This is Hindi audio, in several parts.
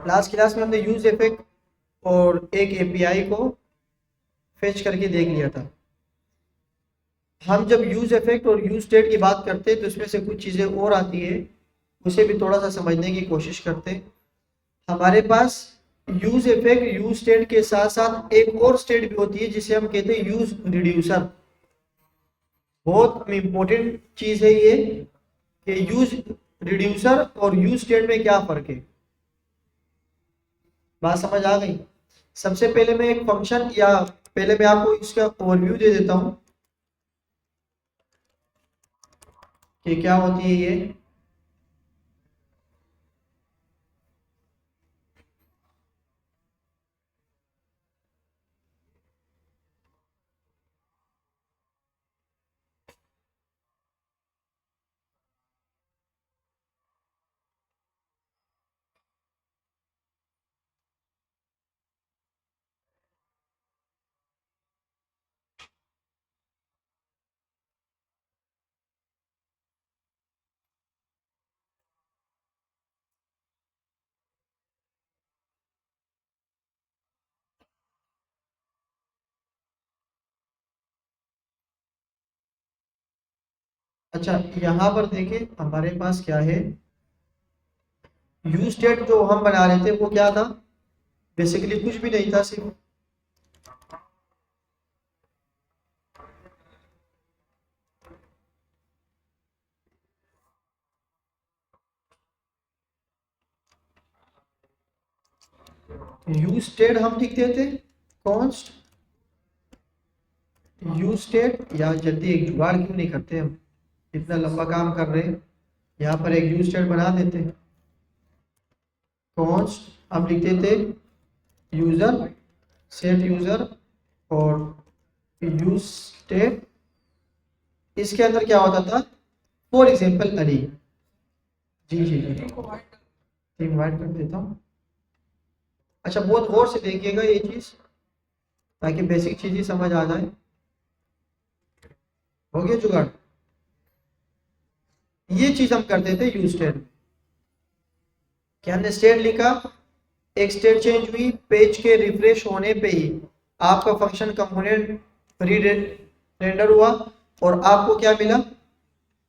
लास्ट क्लास में हमने यूज इफेक्ट और एक एपीआई को फेच करके देख लिया था। हम जब यूज इफेक्ट और यूज स्टेट की बात करते हैं तो इसमें से कुछ चीज़ें और आती है, उसे भी थोड़ा सा समझने की कोशिश करते हैं। हमारे पास यूज इफेक्ट यूज स्टेट के साथ साथ एक और स्टेट भी होती है जिसे हम कहते हैं यूज रिड्यूसर। बहुत इंपॉर्टेंट चीज है ये कि यूज रिड्यूसर और यूज स्टेट में क्या फर्क है। बात समझ आ गई? सबसे पहले मैं एक फंक्शन या पहले मैं आपको इसका ओवरव्यू दे देता हूं कि क्या होती है ये। अच्छा, यहाँ पर देखिए हमारे पास क्या है। यूज स्टेट जो हम बना रहे थे वो क्या था? बेसिकली कुछ भी नहीं था, सिर्फ यूज स्टेट हम लिखते थे कॉन्स्ट यूज स्टेट। या जल्दी एक जुगाड़ क्यों नहीं करते हम, इतना लंबा काम कर रहे हैं, यहाँ पर एक यूज स्टेट बना देते। कॉन्स्ट हम लिखते थे यूजर, सेट यूजर और यूज स्टेट। इसके अंदर क्या होता था? For example Ali. जी जी जी, इनवाइट कर देता हूँ। अच्छा, बहुत गौर से देखिएगा ये चीज ताकि बेसिक चीजें समझ आ जाए। हो गया जुगाड़? ये चीज हम करते थे यूज स्टेट में। क्या हमने स्टेट लिखा, एक स्टेट चेंज हुई, पेज के रिफ्रेश होने पे ही आपका फंक्शन कंपोनेंट प्री रेंडर हुआ और आपको क्या मिला।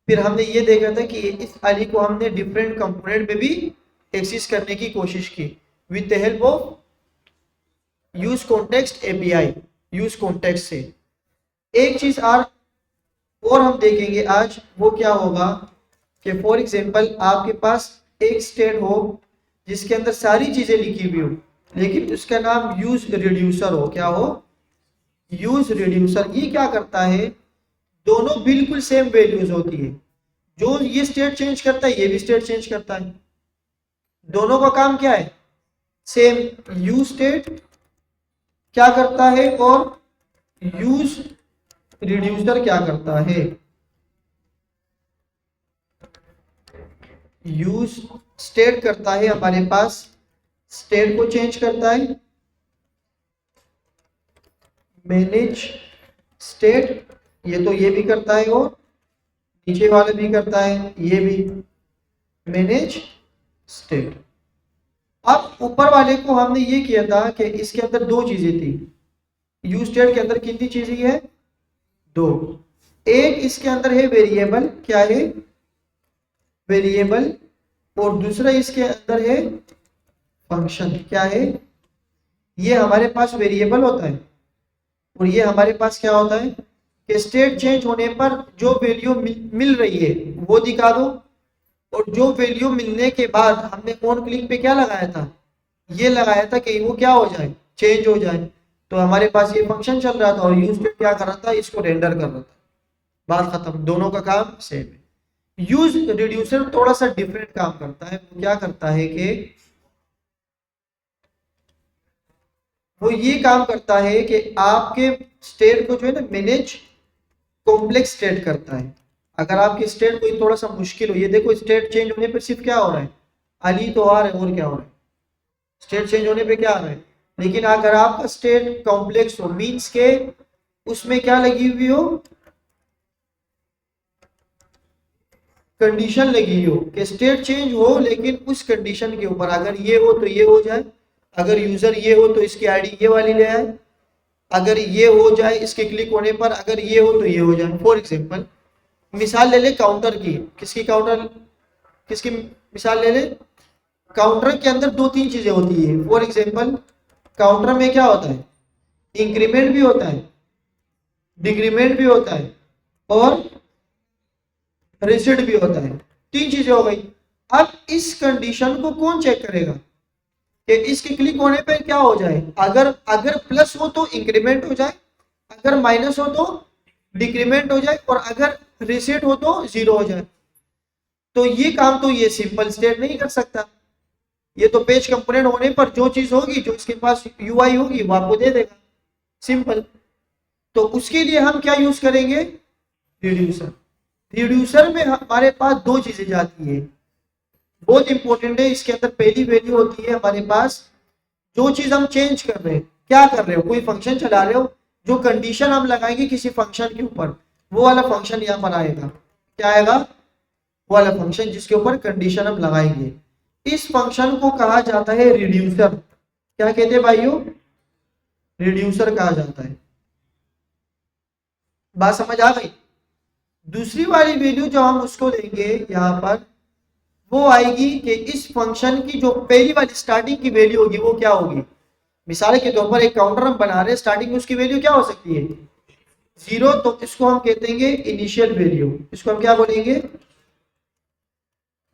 फिर हमने ये देखा था कि इस अली को हमने डिफरेंट कंपोनेंट में भी एक्सेस करने की कोशिश की with the help of use context API. Use context से एक चीज और हम देखेंगे आज, वो क्या होगा कि फॉर एग्जांपल आपके पास एक स्टेट हो जिसके अंदर सारी चीजें लिखी हुई हो, लेकिन उसका नाम यूज रिड्यूसर हो। क्या हो? Use reducer. ये क्या करता है? दोनों बिल्कुल सेम वैल्यूज होती है, जो ये स्टेट चेंज करता है ये भी स्टेट चेंज करता है, दोनों का काम क्या है? सेम। यूज स्टेट क्या करता है और यूज रिड्यूसर क्या करता है? यूज स्टेट करता है हमारे पास, स्टेट को चेंज करता है, मैनेज स्टेट। ये तो ये भी करता है और नीचे वाले भी करता है, ये भी मैनेज स्टेट। अब ऊपर वाले को हमने ये किया था कि इसके अंदर दो चीजें थी। यूज स्टेट के अंदर कितनी चीजें है? दो। एक इसके अंदर है वेरिएबल। क्या है? वेरिएबल। और दूसरा इसके अंदर है फंक्शन। क्या है? ये हमारे पास वेरिएबल होता है और ये हमारे पास क्या होता है कि स्टेट चेंज होने पर जो वैल्यू मिल रही है वो दिखा दो, और जो वैल्यू मिलने के बाद हमने ऑन क्लिक पे क्या लगाया था? ये लगाया था कि वो क्या हो जाए? चेंज हो जाए। तो हमारे पास ये फंक्शन चल रहा था और यूज स्टेट क्या कर रहा था? इसको रेंडर कर रहा था। बात खत्म, दोनों का काम सेम है। यूज रिड्यूसर थोड़ा सा डिफरेंट काम करता है। वो क्या करता है कि वो ये काम करता है कि आपके स्टेट को जो है ना मैनेज कॉम्प्लेक्स स्टेट करता है। अगर आपकी स्टेट कोई थोड़ा सा मुश्किल हो, ये देखो स्टेट चेंज होने पर सिर्फ क्या हो रहा है? अली तो आ रहा है, और क्या हो रहा है? स्टेट चेंज होने पे क्या आ रहा है? लेकिन अगर आपका स्टेट कॉम्प्लेक्स हो, मीन्स के उसमें क्या लगी हुई हो? कंडीशन लगी हो कि स्टेट चेंज हो, लेकिन उस कंडीशन के ऊपर अगर ये हो तो ये हो जाए, अगर यूजर ये हो तो इसकी आईडी ये वाली ले आए, अगर ये हो जाए इसके क्लिक होने पर, अगर ये हो तो ये हो जाए। फॉर एग्जांपल मिसाल ले ले काउंटर की, किसकी मिसाल ले ले, काउंटर के अंदर दो तीन चीजें होती है। फॉर एग्जांपल काउंटर में क्या होता है, इंक्रीमेंट भी होता है, डिक्रीमेंट भी होता है और रिसिट भी होता है। तीन चीजें हो गई। अब इस कंडीशन को कौन चेक करेगा कि इसके क्लिक होने पर क्या हो जाए, अगर प्लस हो तो इंक्रीमेंट हो जाए, अगर माइनस हो तो डिक्रीमेंट हो जाए, और अगर रिसेट हो तो जीरो हो जाए। तो ये काम तो ये सिंपल स्टेट नहीं कर सकता, ये तो पेज कंपोनेंट होने पर जो चीज होगी, जो इसके पास यूआई होगी वो आपको दे देगा, सिंपल। तो उसके लिए हम क्या यूज करेंगे, रिड्यूसर। रिड्यूसर में हमारे पास दो चीजें जाती है, बहुत इंपॉर्टेंट है। इसके अंदर पहली वैल्यू होती है हमारे पास, जो चीज हम चेंज कर रहे हैं, क्या कर रहे हो, कोई फंक्शन चला रहे हो, जो कंडीशन हम लगाएंगे किसी फंक्शन के ऊपर, वो वाला फंक्शन यहाँ पर आएगा। क्या आएगा, वो वाला फंक्शन जिसके ऊपर कंडीशन हम लगाएंगे। इस फंक्शन को कहा जाता है रिड्यूसर। क्या कहते हैं भाइयों, रिड्यूसर कहा जाता है। बात समझ आ गई। दूसरी वाली वैल्यू जो हम उसको देंगे यहाँ पर, वो आएगी कि इस फंक्शन की जो पहली वाली स्टार्टिंग की वैल्यू होगी वो क्या होगी। मिसाल के तौर पर एक काउंटर हम बना रहे हैं, स्टार्टिंग में उसकी वैल्यू क्या हो सकती है, जीरो, तो इसको हम कहते हैं इनिशियल वैल्यू। इसको हम क्या बोलेंगे,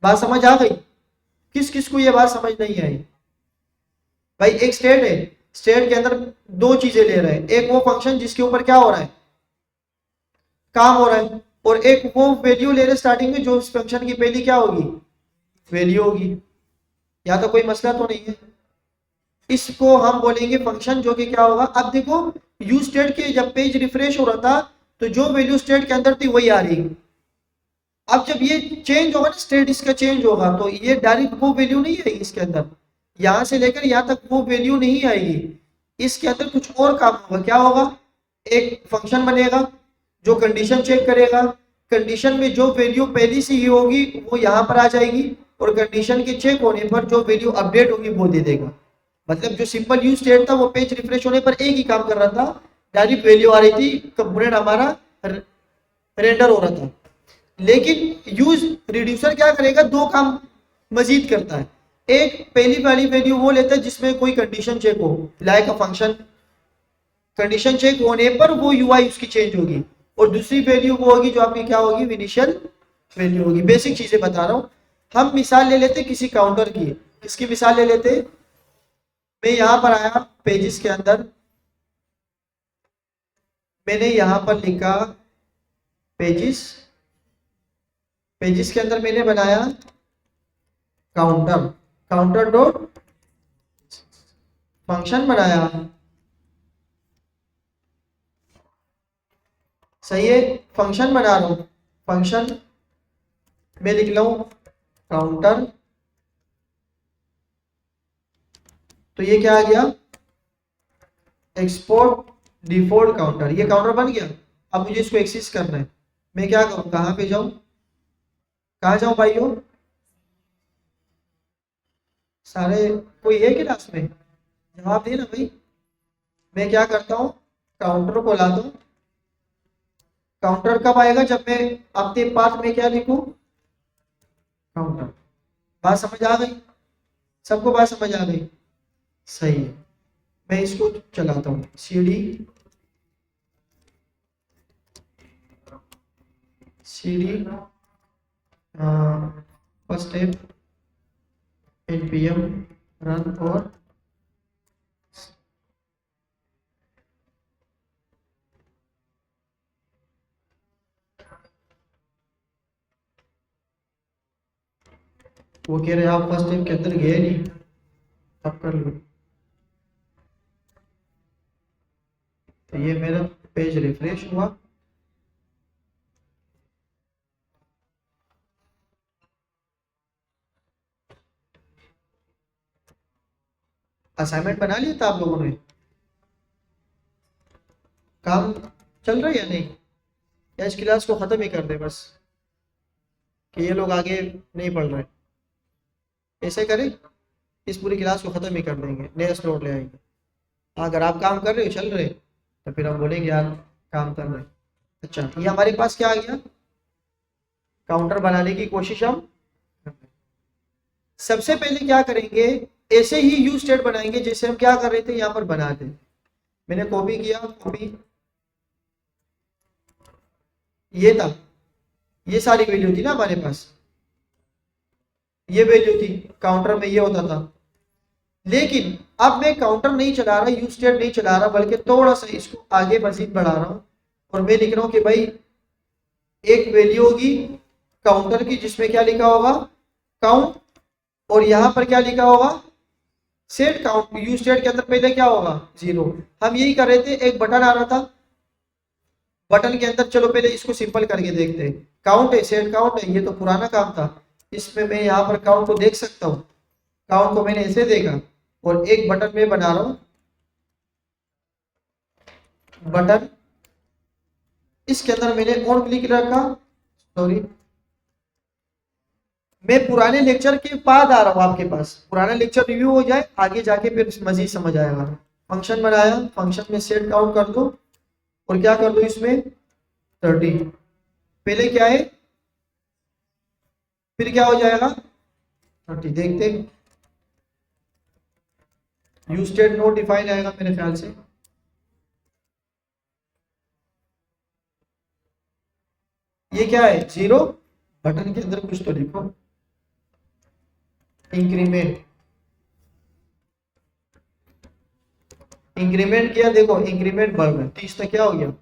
बात समझ आ गई। किस किस को ये बात समझ नहीं आई भाई, एक स्टेट है, स्टेट के अंदर दो चीजें ले रहे हैं, एक वो फंक्शन जिसके ऊपर क्या हो रहा है, काम हो रहा है, और एक वो वैल्यू ले रहे स्टार्टिंग में जो इस फंक्शन की पहली क्या होगी, वैल्यू होगी। यहाँ तो कोई मसला तो नहीं है। इसको हम बोलेंगे फंक्शन, जो कि क्या होगा, अब देखो यू स्टेट के जब पेज रिफ्रेश हो रहा था तो जो वैल्यू स्टेट के अंदर थी वही आ रही। अब जब ये चेंज होगा ना, स्टेट इसका चेंज होगा, तो ये डायरेक्ट वो वैल्यू नहीं आएगी इसके अंदर, यहां से लेकर यहां तक वो वैल्यू नहीं आएगी। इसके अंदर कुछ और काम होगा। क्या होगा, एक फंक्शन बनेगा जो कंडीशन चेक करेगा, कंडीशन में जो वैल्यू पहली से ही होगी वो यहाँ पर आ जाएगी, और कंडीशन के चेक होने पर जो वैल्यू अपडेट होगी वो दे देगा। मतलब जो सिंपल यूज स्टेट था वो पेज रिफ्रेश होने पर एक ही काम कर रहा था, डायरेक्ट वैल्यू आ रही थी, कंपोनेंट हमारा रेंडर हो रहा था। लेकिन यूज रिड्यूसर क्या करेगा, दो काम मजीद करता है। एक पहली वाली वैल्यू वो लेता है जिसमें कोई कंडीशन चेक हो, like a function, condition check होने पर वो यूआई उसकी चेंज होगी, और दूसरी वैल्यू वो होगी जो आपकी क्या होगी, इनिशियल वैल्यू होगी। बेसिक चीजें बता रहा हूँ। हम मिसाल ले लेते किसी काउंटर की, किसकी मिसाल ले लेते, मैं यहां पर आया पेजेस के अंदर, मैंने यहां पर लिखा पेजेस, पेजेस के अंदर मैंने बनाया काउंटर, काउंटर डॉट फंक्शन बनाया, सही है, फंक्शन बना रहा हूं, फंक्शन में लिख लो काउंटर, तो ये क्या आ गया, एक्सपोर्ट डिफॉल्ट काउंटर, ये काउंटर बन गया। अब मुझे इसको एक्सेस करना है, मैं क्या करूं, कहां पे जाऊं, कहां जाऊं भाइयों, सारे कोई है क्लास में, जवाब दे ना भाई। मैं क्या करता हूं, काउंटर को ला दूं। काउंटर कब आएगा, जब मैं अपने पाथ में क्या लिखूं, काउंटर। बात समझ आ गई, सबको बात समझ आ गई, सही है। मैं इसको चलाता हूँ, CD first step npm run, और वो कह रहे आप फर्स्ट स्टेप के अंदर गए नहीं, अब कर लो। तो ये मेरा पेज रिफ्रेश हुआ, असाइनमेंट बना लिया था आप लोगों ने, काम चल रहा है या नहीं, या इस क्लास को खत्म ही कर दे बस। कि ये लोग आगे नहीं पढ़ रहे, ऐसे करें, इस पूरी क्लास को ख़त्म ही कर देंगे, नया स्लॉट ले आएंगे। अगर आप काम कर रहे हो, चल रहे, तो फिर हम बोलेंगे यार काम कर रहे। अच्छा, ये हमारे पास क्या आ गया, काउंटर बनाने की कोशिश हम कर रहे हैं। सबसे पहले क्या करेंगे, ऐसे ही यू स्टेट बनाएंगे जैसे हम क्या कर रहे थे, यहाँ पर बना दें। मैंने कॉपी किया, कॉपी, ये था, ये सारी वैल्यू थी ना हमारे पास, ये वैल्यू थी, काउंटर में ये होता था। लेकिन अब मैं काउंटर नहीं चला रहा, यू स्टेट नहीं चला रहा, बल्कि थोड़ा सा इसको आगे मजीद बढ़ा रहा हूं, और मैं लिख रहा हूं कि भाई एक वैल्यू होगी काउंटर की जिसमें क्या लिखा होगा, काउंट, और यहां पर क्या लिखा होगा, सेट काउंट। यू स्टेट के अंदर पहले क्या होगा, 0। हम यही कर रहे थे, एक बटन आ रहा था, बटन के अंदर, चलो पहले इसको सिंपल करके देखते हैं। काउंट है, सेट काउंट है, ये तो पुराना काम था, इसमें मैं यहाँ पर काउंट को देख सकता हूँ, काउंट को मैंने ऐसे देखा, और एक बटन में बना रहा हूं, बटन, इसके अंदर मैंने ऑन क्लिक रखा, सॉरी, मैं पुराने लेक्चर के बाद आ रहा हूं आपके पास, पुराना लेक्चर रिव्यू हो जाए, आगे जाके फिर मजीद समझ आएगा। फंक्शन बनाया, फंक्शन में सेट काउंट कर दो, और क्या कर दो इसमें 30, पहले क्या है, फिर क्या हो जाएगा 30, देखते, यू स्टेट नोट डिफाइन आएगा मेरे ख्याल से, ये क्या है 0, बटन के अंदर कुछ तो लिखो, इंक्रीमेंट, इंक्रीमेंट किया, देखो इंक्रीमेंट बढ़ रहा है, 30 तक क्या हो गया,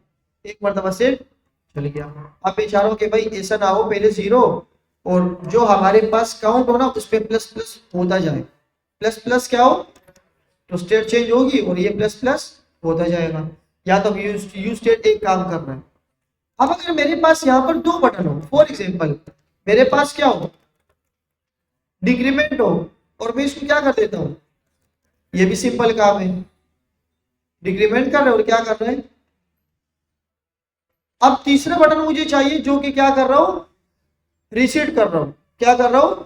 एक मरतबा से चल गया। अब मैं चाह रहा हूं कि भाई ऐसा ना हो पहले 0, और जो हमारे पास काउंट हो ना उस पर प्लस प्लस होता जाए, प्लस प्लस क्या हो तो स्टेट चेंज होगी, और ये प्लस प्लस होता जाएगा, या तो यू स्टेट एक काम कर रहा है। अब अगर मेरे पास यहाँ पर 2 बटन हो, फॉर एग्जाम्पल मेरे पास क्या हो, डिक्रीमेंट हो, और मैं इसको क्या कर देता हूँ, ये भी सिंपल काम है, डिक्रीमेंट कर रहे हो और क्या कर रहे हैं। अब तीसरा बटन मुझे चाहिए जो कि क्या कर रहा हूं, रीसेट कर रहा हूं, क्या कर रहा हूं,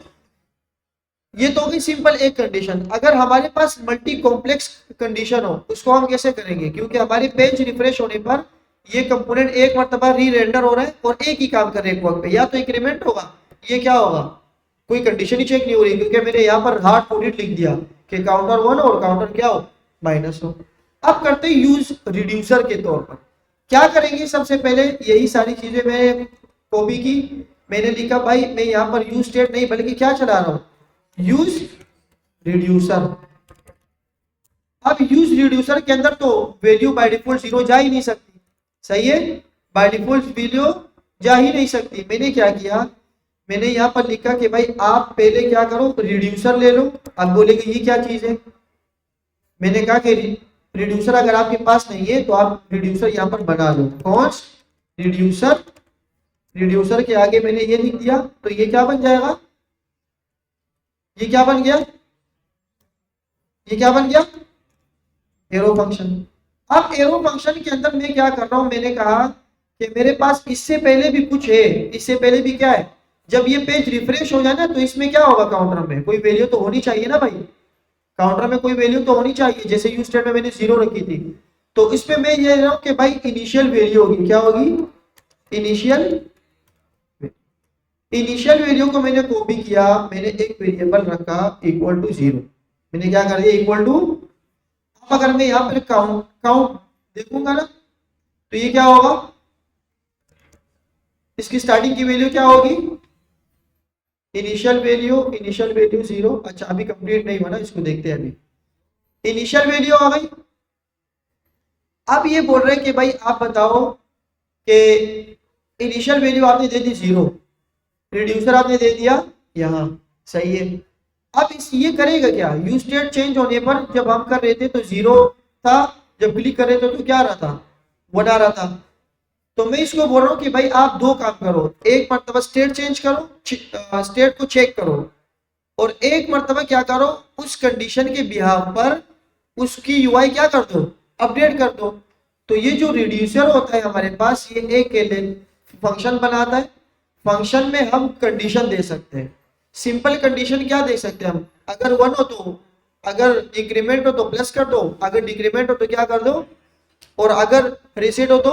ये तो होगी सिंपल एक कंडीशन। अगर हमारे पास मल्टी कॉम्प्लेक्स कंडीशन हो उसको हम कैसे करेंगे, क्योंकि हमारे पेज रिफ्रेश होने पर ये कंपोनेंट एक मरतबा री रेंडर हो रहा है और एक ही काम कर रहे हैं एक वक्त पे, या तो इंक्रीमेंट होगा, ये क्या होगा, कोई कंडीशन ही चेक नहीं हो रही, क्योंकि मैंने यहाँ पर हार्ड कोडेड लिख दिया कि काउंटर 1 और काउंटर क्या हो माइनस हो। अब करते हैं यूज रिड्यूसर के तौर पर, क्या करेंगे, सबसे पहले यही सारी चीजें मैंने कॉपी की, मैंने लिखा भाई मैं यहाँ पर यूज स्टेट नहीं बल्कि क्या चला रहा हूँ, यूज रिड्यूसर। अब यूज रिड्यूसर के अंदर तो वैल्यू बाय डिफॉल्ट 0 जा ही नहीं सकती, सही है, बाय डिफॉल्ट वैल्यू जा ही नहीं सकती। मैंने क्या किया, मैंने यहाँ पर लिखा कि भाई आप पहले क्या करो, रिड्यूसर ले लो। अब बोलेंगे ये क्या चीज है, मैंने कहा कि रिड्यूसर अगर आपके पास नहीं है तो आप रिड्यूसर यहाँ पर बना लो, कौन रिड्यूसर, रिड्यूसर के आगे मैंने ये लिख दिया, तो ये क्या बन जाएगा, ये क्या बन गया, ये क्या बन गया, एरो फंक्शन। अब एरो फंक्शन के अंदर मैं क्या कर रहा हूं, मैंने कहा कि मेरे पास इससे पहले भी कुछ है, इससे पहले भी क्या है, जब ये पेज रिफ्रेश हो जाए ना तो इसमें क्या होगा, काउंटर में कोई वैल्यू तो होनी चाहिए ना भाई, काउंटर में कोई वैल्यू तो होनी चाहिए, जैसे यू स्टेट में मैंने 0 रखी थी, तो इसमें मैं ये रहा हूं कि भाई इनिशियल वैल्यू होगी, क्या होगी, इनिशियल, इनिशियल वैल्यू को मैंने कॉपी किया, मैंने एक वेरिएबल रखा इक्वल टू 0, मैंने क्या कर दिया इक्वल टू। अब अगर मैं यहाँ पर काउंट काउंट देखूंगा ना तो ये क्या होगा, इसकी स्टार्टिंग की वैल्यू क्या होगी, इनिशियल वैल्यू 0। अच्छा अभी कंप्लीट नहीं हुआ ना, इसको देखते हैं, अभी इनिशियल वैल्यू आ गई। अब ये बोल रहे हैं कि भाई आप बताओ कि इनिशियल वैल्यू आपने दे दी 0, रिड्यूसर आपने दे दिया यहाँ, सही है। अब इस ये करेगा क्या, यू स्टेट चेंज होने पर जब हम कर रहे थे तो 0 था, जब क्लिक कर रहे थे तो क्या आ रहा था, 1 आ रहा था। तो मैं इसको बोल रहा हूँ कि भाई आप 2 काम करो, एक मरतबा स्टेट चेंज करो, स्टेट को चेक करो, और एक मरतबा क्या करो, उस कंडीशन के बिहाफ पर उसकी यूआई क्या कर दो, अपडेट कर दो। तो ये जो रिड्यूसर होता है हमारे पास, ये एक फंक्शन बनाता है, फंक्शन में हम कंडीशन दे सकते हैं। सिंपल कंडीशन क्या दे सकते हैं हम, अगर 1 हो तो, अगर इंक्रीमेंट हो तो प्लस कर दो, अगर डिक्रीमेंट हो तो क्या कर दो, और अगर रीसेट हो तो।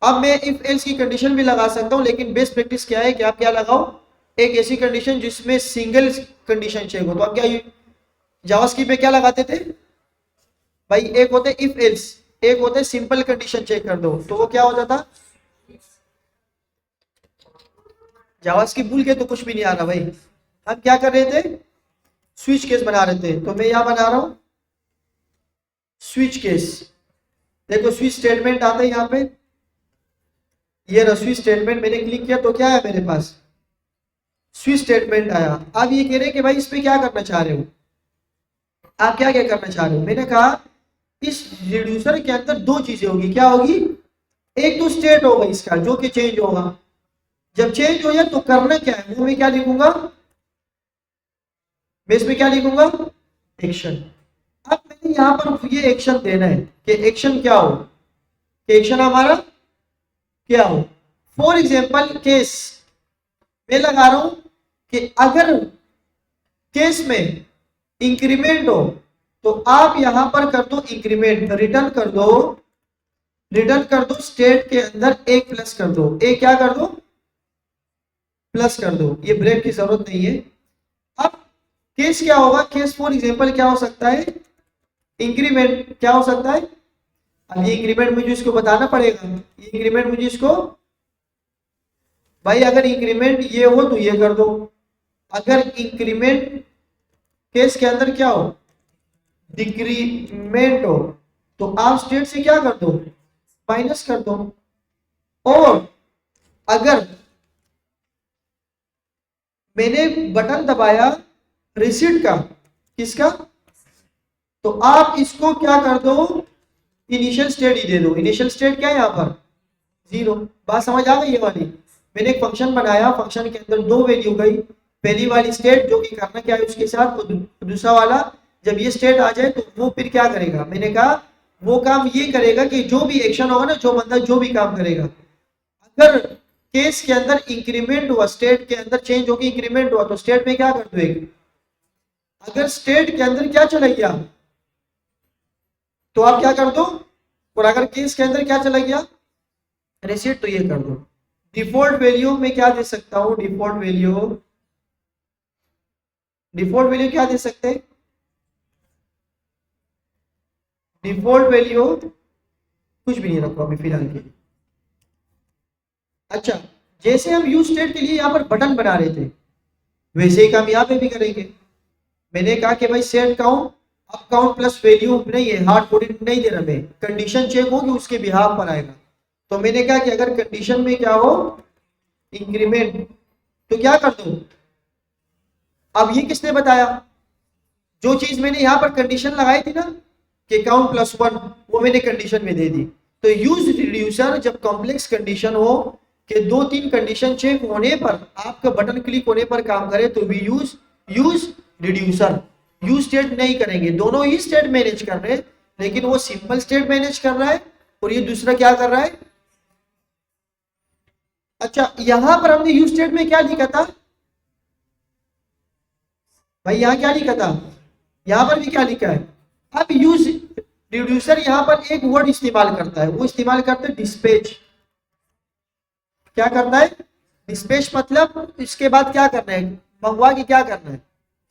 अब मैं इफ एल्स की कंडीशन भी लगा सकता हूं, लेकिन बेस्ट प्रैक्टिस क्या है कि आप क्या लगाओ, एक ऐसी कंडीशन जिसमें सिंगल कंडीशन चेक हो। तो आप क्या जावास्क्रिप्ट पे क्या लगाते थे भाई, एक होते इफ एल्स, एक होते सिंपल कंडीशन चेक कर दो, तो वो क्या हो जाता, जावास्क्रिप्ट भूल के तो कुछ भी नहीं आ रहा भाई। हम क्या कर रहे थे, स्विच केस बना रहे थे, तो मैं यहां बना रहा हूं स्विच केस। देखो स्विच स्टेटमेंट आता है यहाँ पे, ये रहा स्टेटमेंट, मैंने क्लिक किया तो क्या है मेरे पास, स्विच स्टेटमेंट आया। अब ये कह रहे हैं कि भाई इस पे क्या करना चाह रहे हो, आप क्या क्या करना चाह रहे हो। मैंने कहा इस रिड्यूसर के अंदर दो चीजें होगी, क्या होगी, एक तो स्टेट होगा इसका जो कि चेंज होगा, जब चेंज हो जाए तो करना क्या है, वो मैं क्या लिखूंगा, मैं इसमें क्या लिखूंगा, एक्शन। अब मैंने यहां पर ये एक्शन देना है कि एक्शन क्या हो, कि एक्शन हमारा क्या हो। फॉर एग्जाम्पल केस मैं लगा रहा हूं कि अगर केस में इंक्रीमेंट हो तो आप यहां पर कर दो इंक्रीमेंट, रिटर्न कर दो स्टेट के अंदर एक प्लस कर दो, एक क्या कर दो, प्लस कर दो, ये ब्रेक की जरूरत नहीं है। अब केस क्या होगा, केस फॉर एग्जांपल क्या हो सकता है, इंक्रीमेंट क्या हो सकता है। अब ये इंक्रीमेंट मुझे इसको बताना पड़ेगा, ये इंक्रीमेंट मुझे इसको, भाई अगर इंक्रीमेंट ये हो तो ये कर दो, अगर इंक्रीमेंट केस के अंदर क्या हो, डिक्रीमेंट हो, तो आप स्टेट से क्या कर दो, माइनस कर दो। और अगर मैंने बटन दबाया रिसीट का, किसका, तो आप इसको क्या कर दो, इनिशियल स्टेट ही दे दो। इनिशियल स्टेट क्या है यहाँ पर, 0। बात समझ आ गई ये वाली। मैंने एक फंक्शन बनाया, फंक्शन के अंदर दो वैल्यू गई, पहली वाली स्टेट जो कि करना क्या है उसके साथ, तो दूसरा वाला जब ये स्टेट आ जाए तो वो फिर क्या करेगा, मैंने कहा वो काम ये करेगा कि जो भी एक्शन होगा ना, जो बंदा जो भी काम करेगा, अगर केस के अंदर इंक्रीमेंट हुआ, स्टेट के अंदर चेंज होकर इंक्रीमेंट हुआ, तो स्टेट में क्या कर दो एक, अगर स्टेट के अंदर क्या चला गया तो आप क्या कर दो, और अगर केस के अंदर क्या चला गया रिसीट, तो ये कर दो। डिफॉल्ट वैल्यू में क्या दे सकता हूं, डिफॉल्ट वैल्यू क्या दे सकते हैं, डिफॉल्ट वैल्यू कुछ भी नहीं रखो अभी फिलहाल के लिए। अच्छा, जैसे हम यूज स्टेट के लिए यहाँ पर बटन बना रहे थे, वैसे ही काम यहाँ पे भी करेंगे। मैंने कहा कि भाई set count up count plus value नहीं है, हार्ड कोडिंग नहीं दे रहा मैं, कंडीशन चेक होगी उसके बिहाफ पर आएगा। तो मैंने कहा कि अगर कंडीशन में क्या हो, इंक्रीमेंट, तो क्या कर दो। अब ये किसने बताया, जो चीज मैंने यहाँ पर कंडीशन लगाई थी ना कि काउंट +1, वो मैंने कंडीशन में दे दी। तो यूज रिड्यूसर जब कॉम्प्लेक्स कंडीशन हो कि 2-3 कंडीशन चेक होने पर आपका बटन क्लिक होने पर काम करे, तो we use reducer. Use state नहीं करेंगे, दोनों ही स्टेट मैनेज कर रहे हैं, लेकिन वो सिंपल स्टेट मैनेज कर रहा है और ये दूसरा क्या कर रहा है। अच्छा, यहां पर हमने यूज स्टेट में क्या लिखा था भाई, यहां क्या लिखा था, यहां पर भी क्या लिखा है। अब यूज रिड्यूसर यहां पर एक वर्ड इस्तेमाल करता है, वो इस्तेमाल करता है डिस्पैच। क्या करना है, डिस्पैच, मतलब इसके बाद क्या करना है, मंगवा के क्या करना है,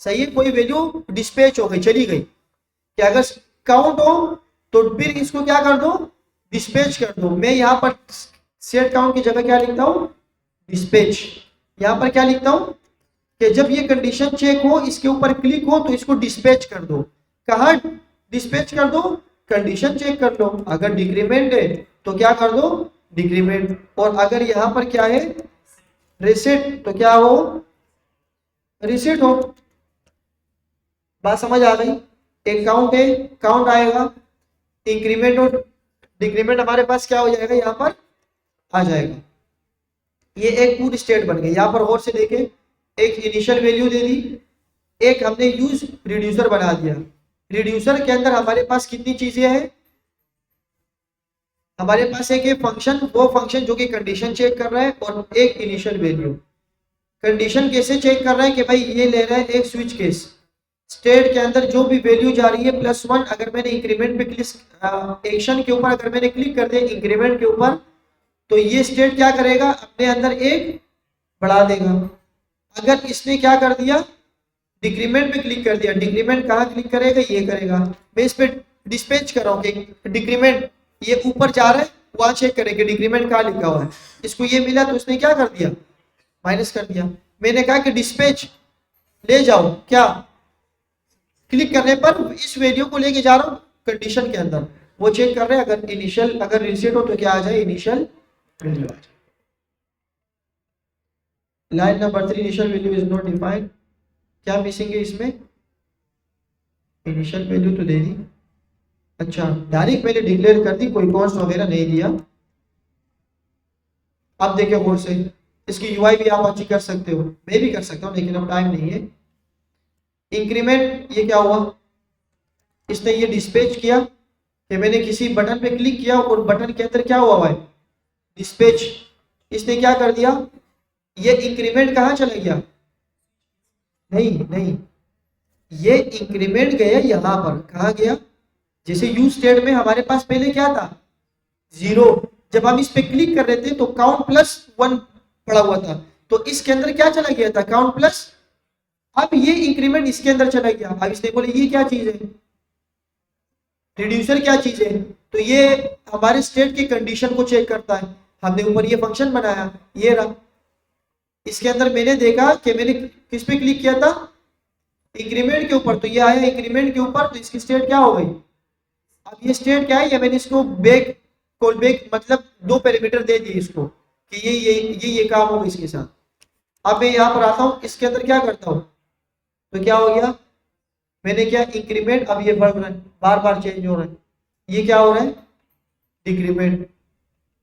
सही है, कोई वैल्यू डिस्पैच हो गई, चली गई, कि अगर काउंट हो तो फिर इसको क्या कर दो, डिस्पैच कर दो। मैं यहाँ पर सेट काउंट की जगह क्या लिखता हूँ, डिस्पैच। यहाँ पर क्या लिखता हूँ कि जब ये कंडीशन चेक हो, इसके ऊपर क्लिक हो, तो इसको डिस्पैच कर दो। कहाँ डिस्पैच कर दो, कंडीशन चेक कर लो, अगर डिक्रीमेंट है तो क्या कर दो, डिक्रीमेंट, और अगर यहाँ पर क्या है रिसेट, तो क्या हो, रिसेट हो। बात समझ आ गई। एक काउंट है, काउंट आएगा, इंक्रीमेंट और डिक्रीमेंट हमारे पास क्या हो जाएगा, यहाँ पर आ जाएगा। ये एक पूरी स्टेट बन गई। यहाँ पर और से देखें, एक इनिशियल वैल्यू दे दी, एक हमने यूज रिड्यूसर बना दिया। रिड्यूसर के अंदर हमारे पास कितनी चीजें हैं, हमारे पास एक फंक्शन, वो फंक्शन जो कि कंडीशन चेक कर रहा है, और एक इनिशियल वैल्यू। कंडीशन कैसे चेक कर रहा है कि भाई ये ले रहा है एक स्विच केस, स्टेट के अंदर जो भी वैल्यू जा रही है +1, अगर मैंने इंक्रीमेंट पे क्लिक, एक्शन के ऊपर अगर मैंने क्लिक कर दिया इंक्रीमेंट के ऊपर, तो ये स्टेट क्या करेगा, अपने अंदर एक बढ़ा देगा। अगर इसने क्या कर दिया, डिक्रीमेंट पे क्लिक कर दिया, डिक्रीमेंट कहाँ क्लिक करेगा, ये करेगा। मैं इस पे डिस्पैच कर रहा हूँ कि डिक्रीमेंट ये ऊपर जा रहा है, वहां चेक करेंगे डिक्रीमेंट कहाँ लिखा हुआ है। इसको ये मिला तो उसने क्या कर दिया, माइनस कर दिया। मैंने कहा कि डिस्पैच ले जाओ, क्या क्लिक करने पर इस वैल्यू को लेके जा रहा हूँ कंडीशन के अंदर, वो चेक कर रहे हैं अगर इनिशियल, अगर रीसेट हो तो क्या आ जाए, इनिशियल वैल्यू आ जाए। Line number 3, initial value is not defined, क्या मिसिंग है इसमें, इनिशियल वैल्यू तो दे दी, अच्छा डायरेक्ट मैंने डिक्लेयर कर दी, कोई कॉस्ट वगैरह नहीं दिया। अब देखिए गौर से, इसकी यूआई भी आप अच्छी कर सकते हो, मैं भी कर सकता हूँ लेकिन अब टाइम नहीं है। इंक्रीमेंट, ये क्या हुआ, इसने ये डिस्पैच किया कि मैंने किसी बटन पे क्लिक किया और बटन के अंदर क्या हुआ है, डिस्पैच। इसने क्या कर दिया, ये इंक्रीमेंट कहाँ चला गया, नहीं नहीं, ये इंक्रीमेंट गया यहाँ पर, कहाँ गया, जैसे यूज स्टेट में हमारे पास पहले क्या था, 0, जब हम इस पे क्लिक कर रहे थे तो काउंट +1 पड़ा हुआ था, तो इसके अंदर क्या चला गया था, काउंट प्लस। अब ये इंक्रीमेंट इसके अंदर चला गया, अब इसने बोले ये क्या चीज है, रिड्यूसर क्या चीज है, तो ये हमारे स्टेट की कंडीशन को चेक करता है। हमने ऊपर ये फंक्शन बनाया, ये रहा, इसके अंदर मैंने देखा कि मैंने किस पे क्लिक किया था, इंक्रीमेंट के ऊपर, तो ये आया इंक्रीमेंट के ऊपर, तो इसकी स्टेट क्या हो गई। अब ये स्टेट क्या है, ये मैंने इसको बैक कॉल बैक, मतलब 2 पैरामीटर दे दिए इसको कि ये काम होगा इसके साथ। अब मैं यहाँ पर आता हूँ, इसके अंदर क्या करता हूँ, तो क्या हो गया, मैंने क्या इंक्रीमेंट, अब ये बढ़ रहा है, बार बार चेंज हो रहा है, ये क्या हो रहा है, डिक्रीमेंट,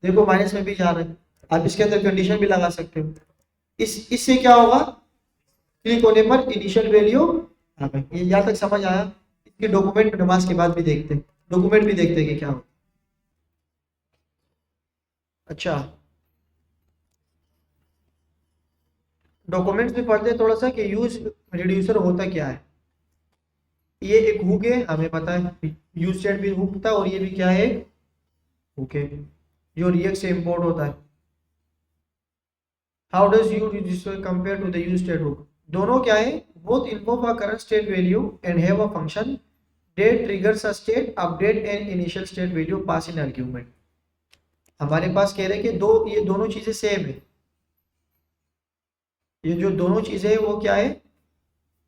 देखो माइनस में भी जा रहा है। आप इसके अंदर कंडीशन भी लगा सकते हो, इससे क्या होगा, क्लिक होने पर इनिशियल वैल्यू आ गई। ये यहाँ तक समझ आया। इसके डॉक्यूमेंट नमाज के बाद भी देखते हैं, डॉक्यूमेंट भी देखते हैं कि क्या हो। अच्छा, डॉक्यूमेंट्स भी पढ़ते हैं थोड़ा सा कि यूज रिड्यूसर होता क्या है। ये एक हुक है, हमें पता है, यूज सेट भी हुक था, और ये भी क्या है, हुक है जो रिएक्ट से इंपोर्ट होता है। How does use reducer compare to the use state hook, दोनों क्या है, both invoke a current state value and have a function that triggers a state update and initial state value pass in argument. हमारे पास कह रहे हैं कि ये दोनों चीजें सेम है, ये जो दोनों चीजें है वो क्या है,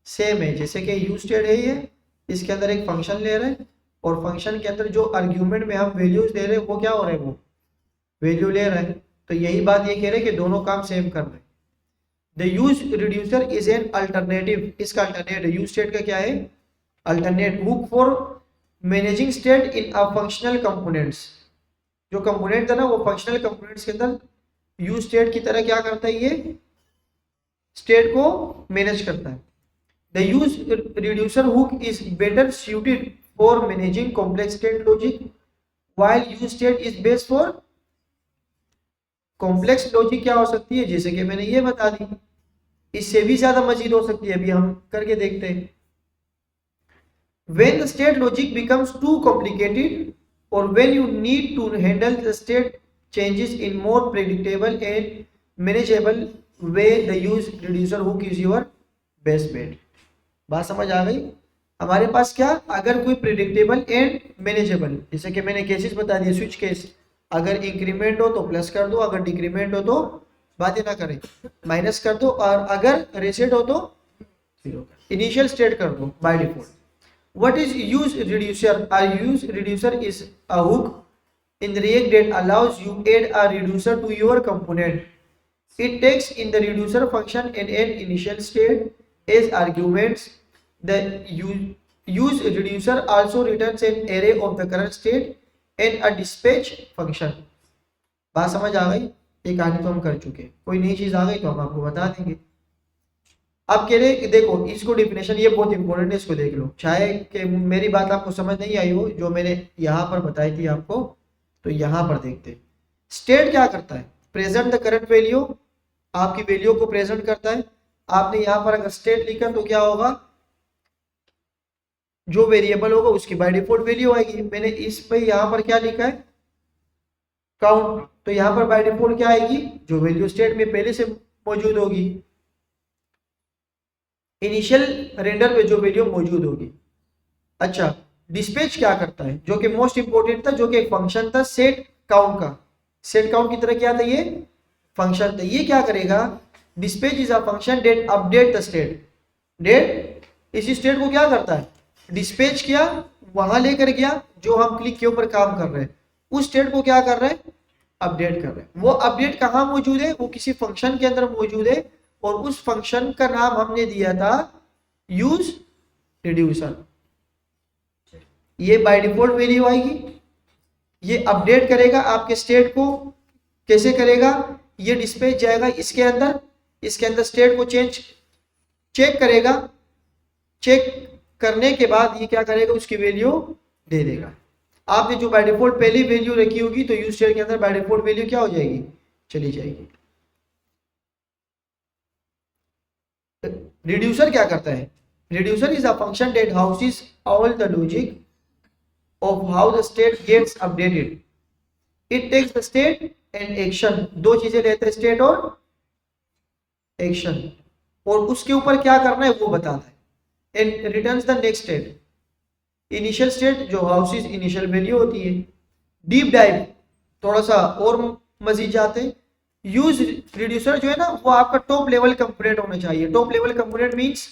सेम है। जैसे कि यूज स्टेट है ये, इसके अंदर एक फंक्शन ले रहे हैं, और फंक्शन के अंदर जो आर्ग्यूमेंट में हम वैल्यूज दे रहे हैं वो क्या हो रहा है, वो वैल्यू ले रहे हैं। तो यही बात ये कह रहे हैं कि दोनों काम सेम कर रहे हैं। The use reducer is an alternative, इसका अल्टरनेट, यूज स्टेट का क्या है, alternate hook for managing state in a functional components. जो कंपोनेंट है ना, वो फंक्शनल कंपोनेंट्स के अंदर यूज स्टेट की तरह क्या करता है, ये स्टेट को मैनेज करता है। The use reducer hook is better suited for managing complex state logic, while use state is best for complex logic। क्या हो सकती है, जैसे कि मैंने ये बता दी, इससे भी ज्यादा मजीद हो सकती है, अभी हम करके देखते हैं। When the state logic becomes too complicated, or when you need to handle the state changes in more predictable and manageable way, the use reducer hook is your best bet। बात समझ आ गई। हमारे पास क्या, अगर कोई प्रिडिक्टेबल एंड मैनेजेबल, जैसे कि मैंने केसेस बता दिए, स्विच केस, अगर इंक्रीमेंट हो तो प्लस कर दो, अगर डिक्रीमेंट हो तो बातें ना करें, माइनस कर दो, और अगर रीसेट हो तो इनिशियल स्टेट कर दो by default. What is use reducer, a use reducer is a hook in the React that allows you add a reducer to your component. It takes in the reducer function and an initial state as arguments. The use reducer also returns an array of the current state and a dispatch function। बात समझ आ गई, एक आगे तो हम कर चुके, कोई नई चीज आ गई तो हम आपको बता देंगे। अब कह रहे देखो इसको डिफिनेशन, ये बहुत इंपॉर्टेंट है, इसको देख लो, चाहे कि मेरी बात आपको समझ नहीं आई हो जो मैंने यहाँ पर बताई थी आपको, तो यहां पर देखते हैं स्टेट क्या करता है, प्रेजेंट द करंट वैल्यू, आपकी वैल्यू को प्रेजेंट करता है। आपने यहां पर अगर स्टेट लिखा तो क्या होगा, जो वेरिएबल होगा उसकी बाय डिफॉल्ट वैल्यू आएगी। मैंने इस पे यहां पर क्या लिखा है, काउंट, तो यहां पर बाय डिफॉल्ट क्या आएगी, जो वैल्यू स्टेट में पहले से मौजूद होगी, इनिशियल रेंडर में जो वैल्यू मौजूद होगी। अच्छा, डिस्पैच क्या करता है, जो कि मोस्ट इंपोर्टेंट था, जो कि एक फंक्शन था सेट काउंट का, सेट काउंट की तरह क्या था, ये फंक्शन था। ये क्या करेगा, dispatch is a function that update the state, that इसी स्टेट को क्या करता है, डिस्पैच किया, वहां लेकर गया, जो हम क्लिक के ऊपर काम कर रहे हैं उस स्टेट को क्या कर रहे हैं, अपडेट कर रहे हैं। वो अपडेट कहाँ मौजूद है, वो किसी फंक्शन के अंदर मौजूद है, और उस फंक्शन का नाम हमने दिया था यूज रिड्यूसर। ये बाय डिफॉल्ट वैल्यू आएगी, ये अपडेट करेगा आपके स्टेट को। कैसे करेगा, ये डिस्पैच जाएगा इसके अंदर स्टेट को चेक करेगा, चेक करने के बाद ये क्या करेगा, उसकी वैल्यू दे देगा। आपने जो बाय डिफॉल्ट पहली वैल्यू रखी होगी तो यूज स्टेट के अंदर बाय डिफॉल्ट वैल्यू क्या हो जाएगी, चली जाएगी। रिड्यूसर क्या करता है, reducer is a function that houses all the logic of how the state gets updated. It takes the state and action, दो चीजें लेते हैं, स्टेट और एक्शन, और उसके ऊपर क्या करना है वो बताता है, and returns the next state, initial state जो हाउसेस इनिशियल वैल्यू होती है। डीप डाइव थोड़ा सा और मजीद जाते हैं, यूज रिड्यूसर जो है ना वो आपका टॉप लेवल कंपोनेंट होना चाहिए। टॉप लेवल कंपोनेंट मींस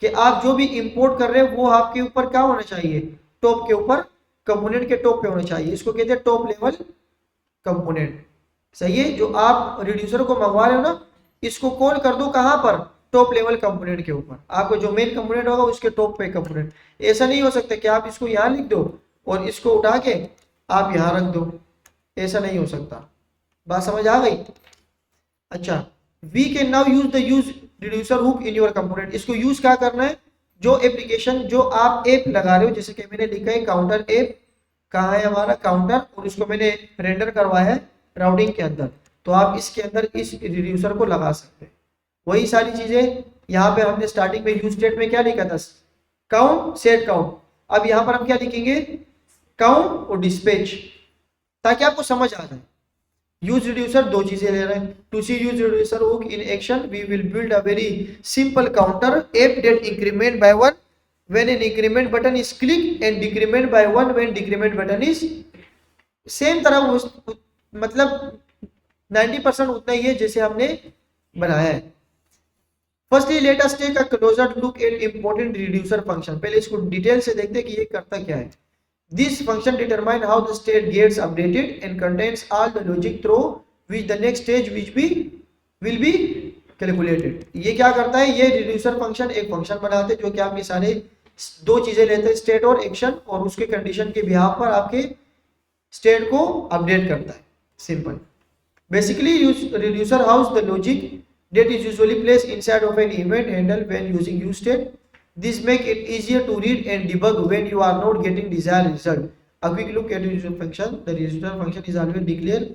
कि आप जो भी इंपोर्ट कर रहे हैं वो आपके ऊपर क्या होना चाहिए, टॉप के ऊपर, कंपोनेंट के टॉप पे होना चाहिए। इसको कहते हैं टॉप लेवल कंपोनेंट, सही है। जो आप रिड्यूसर को मंगवा रहे हो ना, इसको कॉल कर दो कहां पर, टॉप लेवल कंपोनेंट के ऊपर। आपको जो मेन कंपोनेंट होगा उसके टॉप पे कंपोनेंट। ऐसा नहीं हो सकता कि आप इसको यहां लिख दो और इसको उठा के आप यहां रख दो, ऐसा नहीं हो सकता। बात समझ आ गई। अच्छा, we can now use the use reducer hook in your component. इसको यूज क्या करना है, जो एप्लीकेशन जो आप ऐप लगा रहे हो, जैसे कि मैंने लिखा है काउंटर ऐप, कहाँ है हमारा काउंटर, और इसको मैंने रेंडर करवाया है राउटिंग के अंदर, तो आप इसके अंदर इस रिड्यूसर को लगा सकते हैं। वही सारी चीजें यहाँ पे हमने स्टार्टिंग में यूज स्टेट में क्या लिखा था, काउंट सेट काउंट। अब यहाँ पर हम क्या लिखेंगे, काउंट और डिस्पैच, ताकि आपको समझ आ जाए। यूज रिड्यूसर दो चीजें ले रहे हैं। To see use reducer hook in action, we will build a very simple counter app that increment by 1 when an increment button is clicked and decrement by 1 when decrement button is, same तरह मतलब 90% उतना ही है जैसे हमने बनाया है। Firstly let us take a closer look at important reducer function. पहले इसको डिटेल से देखते हैं कि ये करता क्या है। This function determine how the state gets updated and contains all the logic through which the next stage will be calculated. ये क्या करता है, ये रिड्यूसर फंक्शन एक फंक्शन बनाते हैं जो कि आपके सारे दो चीजें लेते हैं, स्टेट और एक्शन, और उसके कंडीशन के बिहाफ पर आपके स्टेट को अपडेट करता है। Simple. Basically reducer house the logic that is usually placed inside of an event handle when using use state. This make it easier to read and debug when you are not getting desired result. A quick look at reducer function. The reducer function is always declared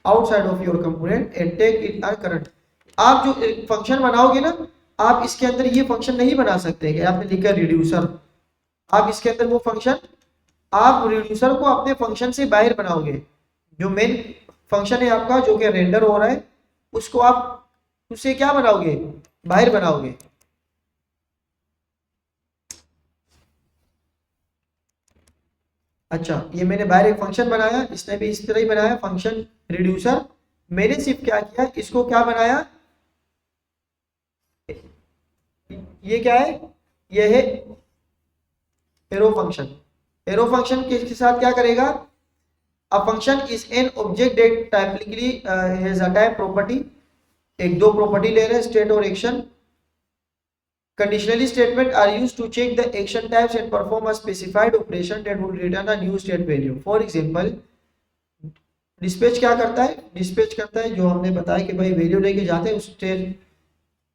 outside of your component and take it as current. आप जो फंक्शन बनाओगे ना, आप इसके अंदर ये फंक्शन नहीं बना सकते कि आपने लिखा रिड्यूसर, आप इसके अंदर वो फंक्शन, आप रिड्यूसर को अपने फंक्शन से बाहर बनाओगे। जो मेन फंक्शन है आपका जो कि रेंडर हो रहा है, उसको आप उससे क्या बनाओगे, बाहर बनाओगे। अच्छा, ये मैंने बाहर एक फंक्शन बनाया, इसने भी इस तरह ही बनाया फंक्शन रिड्यूसर। मैंने सिर्फ क्या किया, इसको क्या बनाया, ये क्या है, ये है एरो फंक्शन। एरो फंक्शन के साथ क्या करेगा, a function is an object that typically has a type property. एक दो प्रॉपर्टी ले रहे हैं, स्टेट और action. Conditionally statement are used to check the action types and perform a specified operation that would return a new state value. For example, dispatch क्या करता है, dispatch करता है जो हमने बताया कि भाई वैल्यू लेके जाते हैं, उस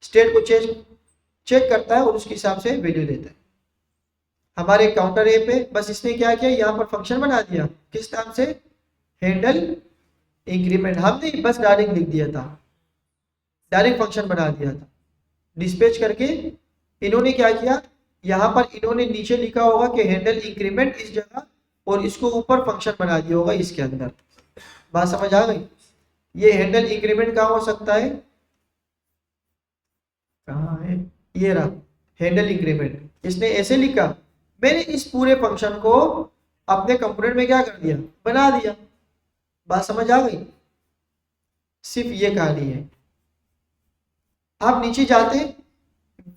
स्टेट को चेक करता है और उसके हिसाब से वैल्यू देता है। हमारे काउंटर ऐप है, बस इसने क्या किया, यहाँ पर फंक्शन बना दिया, किस नाम से, हैंडल इंक्रीमेंट, हमने बस डायरेक्ट लिख दिया था, डायरेक्ट फंक्शन बना दिया था डिस्पैच करके। इन्होंने क्या किया, यहाँ पर इन्होंने नीचे लिखा होगा कि हैंडल इंक्रीमेंट इस जगह, और इसको ऊपर फंक्शन बना दिया होगा इसके अंदर। बात समझ आ गई? ये हैंडल इंक्रीमेंट कहाँ हो सकता है, कहाँ है, ये रहा हैंडल इंक्रीमेंट। इसने ऐसे लिखा, मैंने इस पूरे फंक्शन को अपने कंपोनेंट में क्या कर दिया, बना दिया। बात समझ आ गई? सिर्फ ये कहानी है। आप नीचे जाते,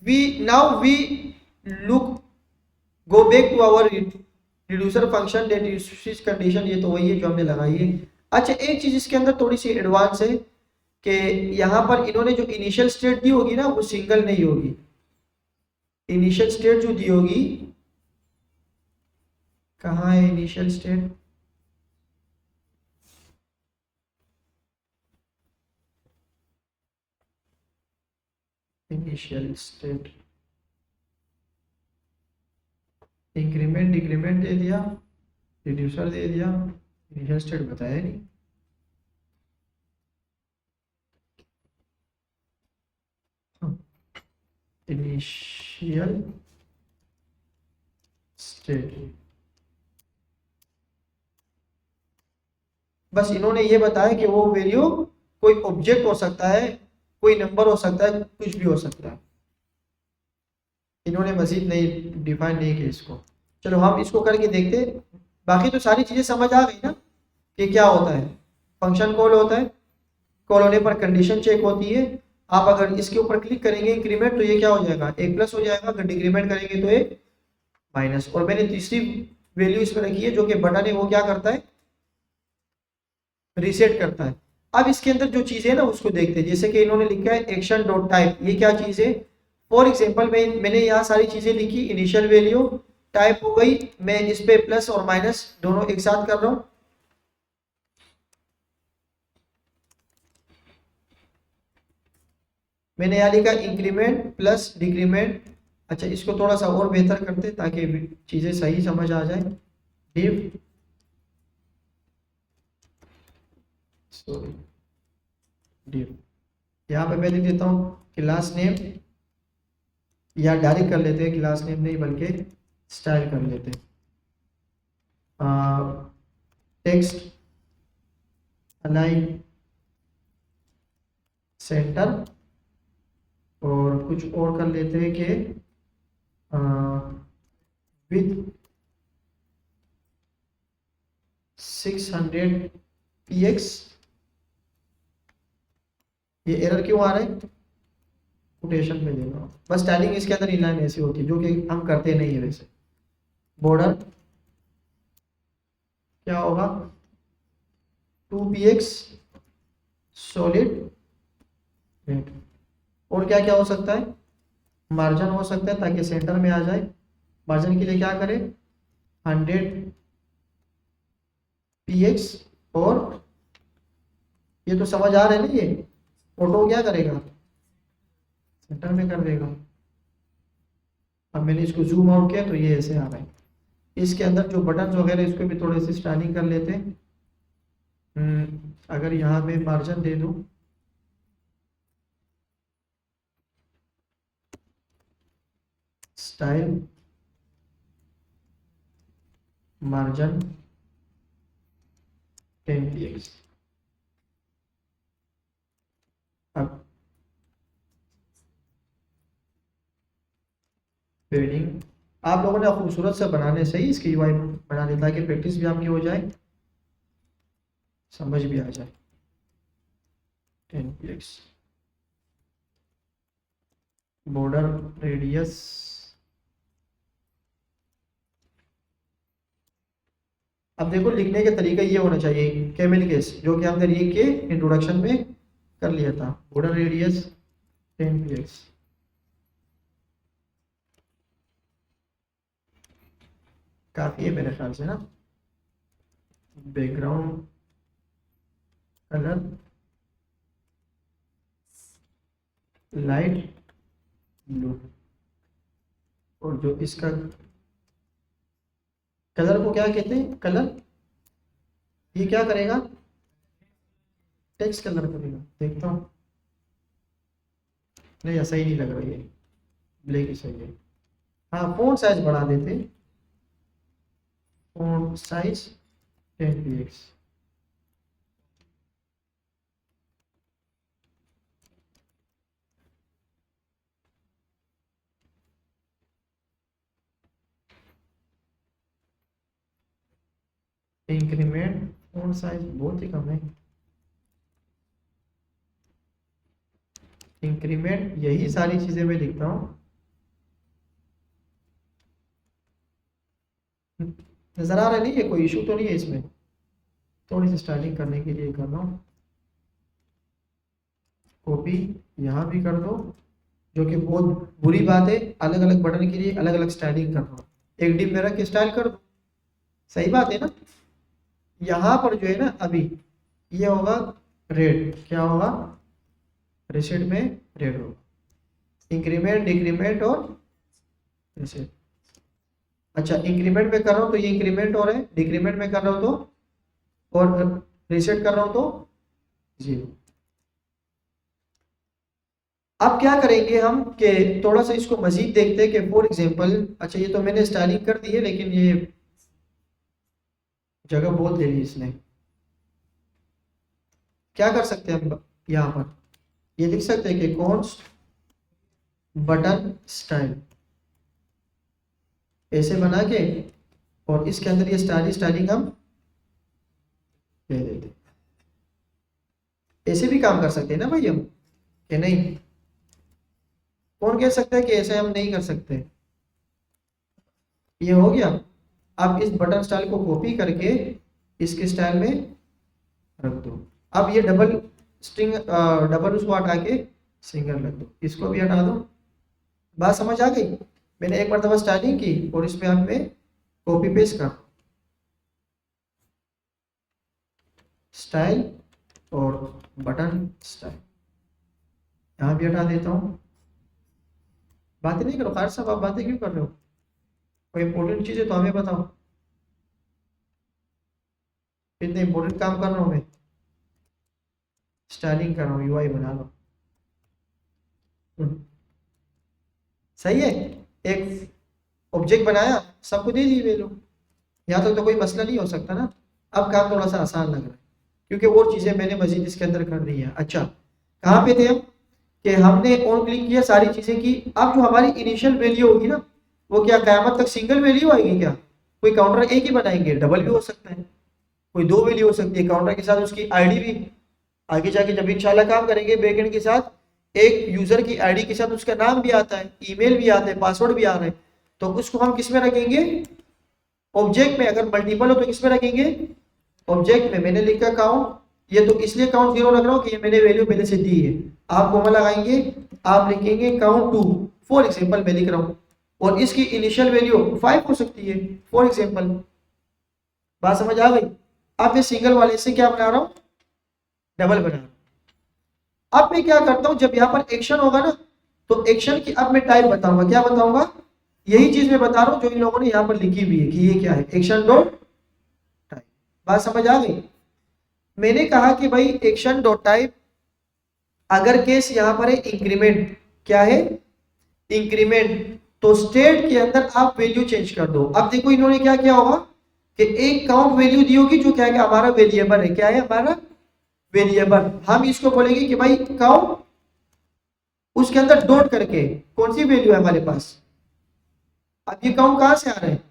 we now we look go back to our reducer function that usage condition, ये तो वही है जो हमने लगाई है। अच्छा, एक चीज इसके अंदर थोड़ी सी एडवांस है कि यहाँ पर इन्होंने जो इनिशियल स्टेट दी होगी ना, वो सिंगल नहीं होगी। इनिशियल स्टेट जो दी होगी, कहाँ है initial state, initial state increment decrement दे दिया, रिड्यूसर दे दिया, इनिशियल स्टेट बताया नहीं। इनिशियल स्टेट, बस इन्होंने ये बताया कि वो वैल्यू कोई ऑब्जेक्ट हो सकता है, कोई नंबर हो सकता है, कुछ भी हो सकता है। इन्होंने मजीद नहीं डिफाइन नहीं किया इसको। चलो हम इसको करके देखते। बाकी तो सारी चीजें समझ आ गई ना कि क्या होता है। फंक्शन कॉल होता है, कॉल होने पर कंडीशन चेक होती है। आप अगर इसके ऊपर क्लिक करेंगे इंक्रीमेंट, तो ये क्या हो जाएगा, एक प्लस हो जाएगा। अगर डिक्रीमेंट करेंगे तो एक माइनस। और मैंने तीसरी वैल्यू इसमें रखी है जो कि बटन है, वो क्या करता है, रीसेट करता है। अब इसके अंदर जो चीज है ना उसको देखते हैं। जैसे कि इन्होंने लिखा है एक्शन डॉट टाइप, ये क्या चीज है। फॉर एग्जाम्पल मैंने यहाँ सारी चीजें लिखी, इनिशियल वैल्यू टाइप हो गई, मैं इस पे प्लस और माइनस दोनों एक साथ कर रहा हूँ। मैंने यहाँ लिखा इंक्रीमेंट प्लस डिक्रीमेंट। अच्छा, इसको थोड़ा सा और बेहतर करते ताकि चीजें सही समझ आ जाए। डिव, सॉरी, डिव, यहाँ पे मैं लिख देता हूँ क्लास नेम, या डायरेक्ट कर लेते हैं, क्लास नेम नहीं बल्कि स्टाइल कर लेते हैं। टेक्स्ट अलाइन सेंटर, और कुछ और कर लेते हैं कि विथ 600 px। ये एरर क्यों आ रहा है, कोटेशन में देगा। बस स्टाइलिंग इसके अंदर इनलाइन ऐसी होती है जो कि हम करते नहीं है वैसे। बॉर्डर क्या होगा, 2px सॉलिड रेड। और क्या क्या हो सकता है, मार्जिन हो सकता है ताकि सेंटर में आ जाए। मार्जिन के लिए क्या करें, 100 px। और ये तो समझ आ रहा है ना, ये ऑटो क्या करेगा, सेंटर में कर देगा। अब मैंने इसको जूम आउट किया तो ये ऐसे आ रहा है। इसके अंदर जो बटन वगैरह इसको भी थोड़े से स्टाइलिंग कर लेते हैं। अगर यहाँ पे मार्जिन दे दूं, स्टाइल मार्जिन 10 px। अब पेडिंग आप लोगों ने खूबसूरत से बनाने सही इसकी यूआई बना दी ताकि प्रैक्टिस भी आपकी हो जाए, समझ भी आ जाए। 10 px बॉर्डर रेडियस, अब देखो लिखने का तरीका ये होना चाहिए, कैमल केस जो कि हमने लिख के इंट्रोडक्शन में कर लिया था। बॉर्डर रेडियस 10 px, काफी है मेरे ख्याल से ना। बैकग्राउंड कलर लाइट ब्लू, और जो इसका कलर को क्या कहते हैं, कलर ये क्या करेगा, टेक्स्ट कलर करेगा। देखता हूँ, नहीं ऐसा ही नहीं लग रहा, ये ब्लैक ही सही है। हाँ फ़ॉन्ट साइज बढ़ा देते, font size 10 px। Increment font size बहुत ही कम है। इंक्रीमेंट यही सारी चीज़ें मैं लिखता हूँ। नज़र आ रहा नहीं है, कोई इशू तो नहीं है इसमें। थोड़ी सी स्टाइलिंग करने के लिए कर रहा हूँ। कॉपी यहाँ भी कर दो, जो कि बहुत बुरी बात है, अलग अलग बटन के लिए अलग अलग स्टाइलिंग कर रहा हूँ। एक डिप में रख के स्टाइल कर दो, सही बात है ना। यहाँ पर जो है ना अभी ये होगा रेड, क्या होगा, रिसेट में रेड होगा। इंक्रीमेंट, डिक्रीमेंट और रिसेट। अच्छा इंक्रीमेंट में कर रहा हूँ तो ये इंक्रीमेंट हो रहा है, डिक्रीमेंट में कर रहा हूँ तो, और रिसेट कर रहा हूँ तो 0। अब क्या करेंगे हम कि थोड़ा सा इसको मजीद देखते हैं कि फॉर एग्जांपल, अच्छा ये तो मैंने स्टाइलिंग कर दी है लेकिन ये जगह बहुत ले ली इसने। क्या कर सकते हैं हम यहाँ पर, ये लिख सकते हैं कि कॉन्स्ट बटन स्टाइल ऐसे बना के, और इसके अंदर ये स्टाइलिंग हम दे देते। ऐसे भी काम कर सकते हैं ना भाई हम, कि नहीं, कौन कह सकता है कि ऐसे हम नहीं कर सकते। ये हो गया। अब इस बटन स्टाइल को कॉपी करके इसके स्टाइल में रख दो। अब ये डबल स्ट्रिंग, डबल उसको हटा के सिंगल रख दो, इसको भी हटा दो। बात समझ आ गई। मैंने एक मरतबा स्टाइलिंग की और इसमें अब मैं कॉपी पेस्ट कर स्टाइल और बटन स्टाइल, यहाँ भी हटा देता हूँ। बातें नहीं करो खार साहब, आप बातें क्यों कर रहे हो, कोई इंपॉर्टेंट चीज़ है तो हमें बताओ। इतने इंपॉर्टेंट काम कर रहा हूँ मैं, स्टाइलिंग कर रहा हूँ, यूआई बना रहा हूँ। सही है, एक ऑब्जेक्ट बनाया, सबको दे दी वैल्यू, यहाँ तक तो कोई मसला नहीं हो सकता ना। अब काम थोड़ा सा आसान लग रहा है क्योंकि और चीज़ें मैंने मजीद इसके अंदर कर दी है। अच्छा कहाँ पे थे हम, कि हमने ऑन क्लिक किया, सारी चीज़ें की। अब जो हमारी इनिशियल वैल्यू होगी ना, वो क्या क़यामत तक सिंगल वैल्यू आएगी क्या, कोई काउंटर एक ही बनाएंगे, डबल भी हो सकता है, कोई दो वैल्यू हो सकती है, काउंटर के साथ उसकी आईडी भी। आगे जाके जब इंशाल्लाह काम करेंगे बैकएंड के साथ, एक यूजर की आईडी के साथ उसका नाम भी आता है, ईमेल भी आता है, पासवर्ड भी आ रहा है, तो उसको हम किस में रखेंगे, ऑब्जेक्ट में। अगर मल्टीपल हो तो किस में रखेंगे, ऑब्जेक्ट में। मैंने लिखा काउंट, ये तो इसलिए काउंट 0 रख रहा हूँ कि ये मैंने वैल्यू पहले से दी है। आप कोमा लगाएंगे, आप लिखेंगे काउंट 2 फॉर एग्जाम्पल मैं लिख रहा हूँ, और इसकी इनिशियल वैल्यू 5 हो सकती है फॉर एग्जाम्पल। बात समझ आ गई। अब मैं सिंगल वाले से क्या बना रहा हूँ, डबल बना रहा हूँ। अब मैं क्या करता हूँ, जब यहाँ पर एक्शन होगा ना, तो एक्शन की अब मैं टाइप बताऊंगा। क्या बताऊंगा, यही चीज मैं बता रहा हूँ जो इन लोगों ने यहाँ पर लिखी हुई है कि ये क्या है, एक्शन डॉट टाइप। बात समझ आ गई। मैंने कहा कि भाई एक्शन डॉट टाइप, अगर केस यहाँ पर है इंक्रीमेंट, क्या है इंक्रीमेंट, तो स्टेट के अंदर आप वैल्यू चेंज कर दो। अब देखो इन्होंने क्या किया होगा कि एक काउंट वैल्यू दी होगी जो क्या है कि हमारा वेरिएबल है, क्या है हमारा वेरिएबल। हम इसको बोलेंगे कि भाई काउंट, उसके अंदर डॉट करके कौन सी वैल्यू है हमारे पास। अब ये काउंट कहां से आ रहे हैं,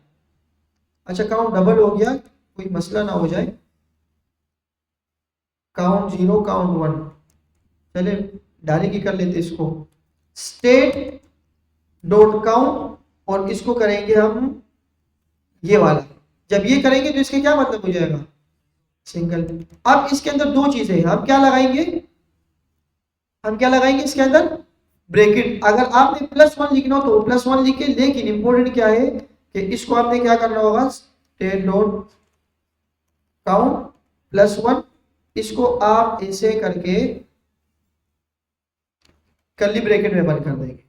अच्छा काउंट डबल हो गया, कोई मसला ना हो जाए, काउंट 0 काउंट 1, चले डायरेक्ट कर लेते इसको, स्टेट डॉट काउंट, और इसको करेंगे हम ये वाला। जब ये करेंगे तो इसके क्या मतलब हो जाएगा, सिंगल। अब इसके अंदर दो चीजें, हम क्या लगाएंगे, हम क्या लगाएंगे इसके अंदर, ब्रैकेट। अगर आपने +1 लिखना हो तो +1 लिखे, लेकिन इंपॉर्टेंट क्या है कि इसको आपने क्या करना होगा, स्टेट डॉट काउंट +1, इसको आप ऐसे करके कर्ली ब्रैकेट में बंद कर देंगे।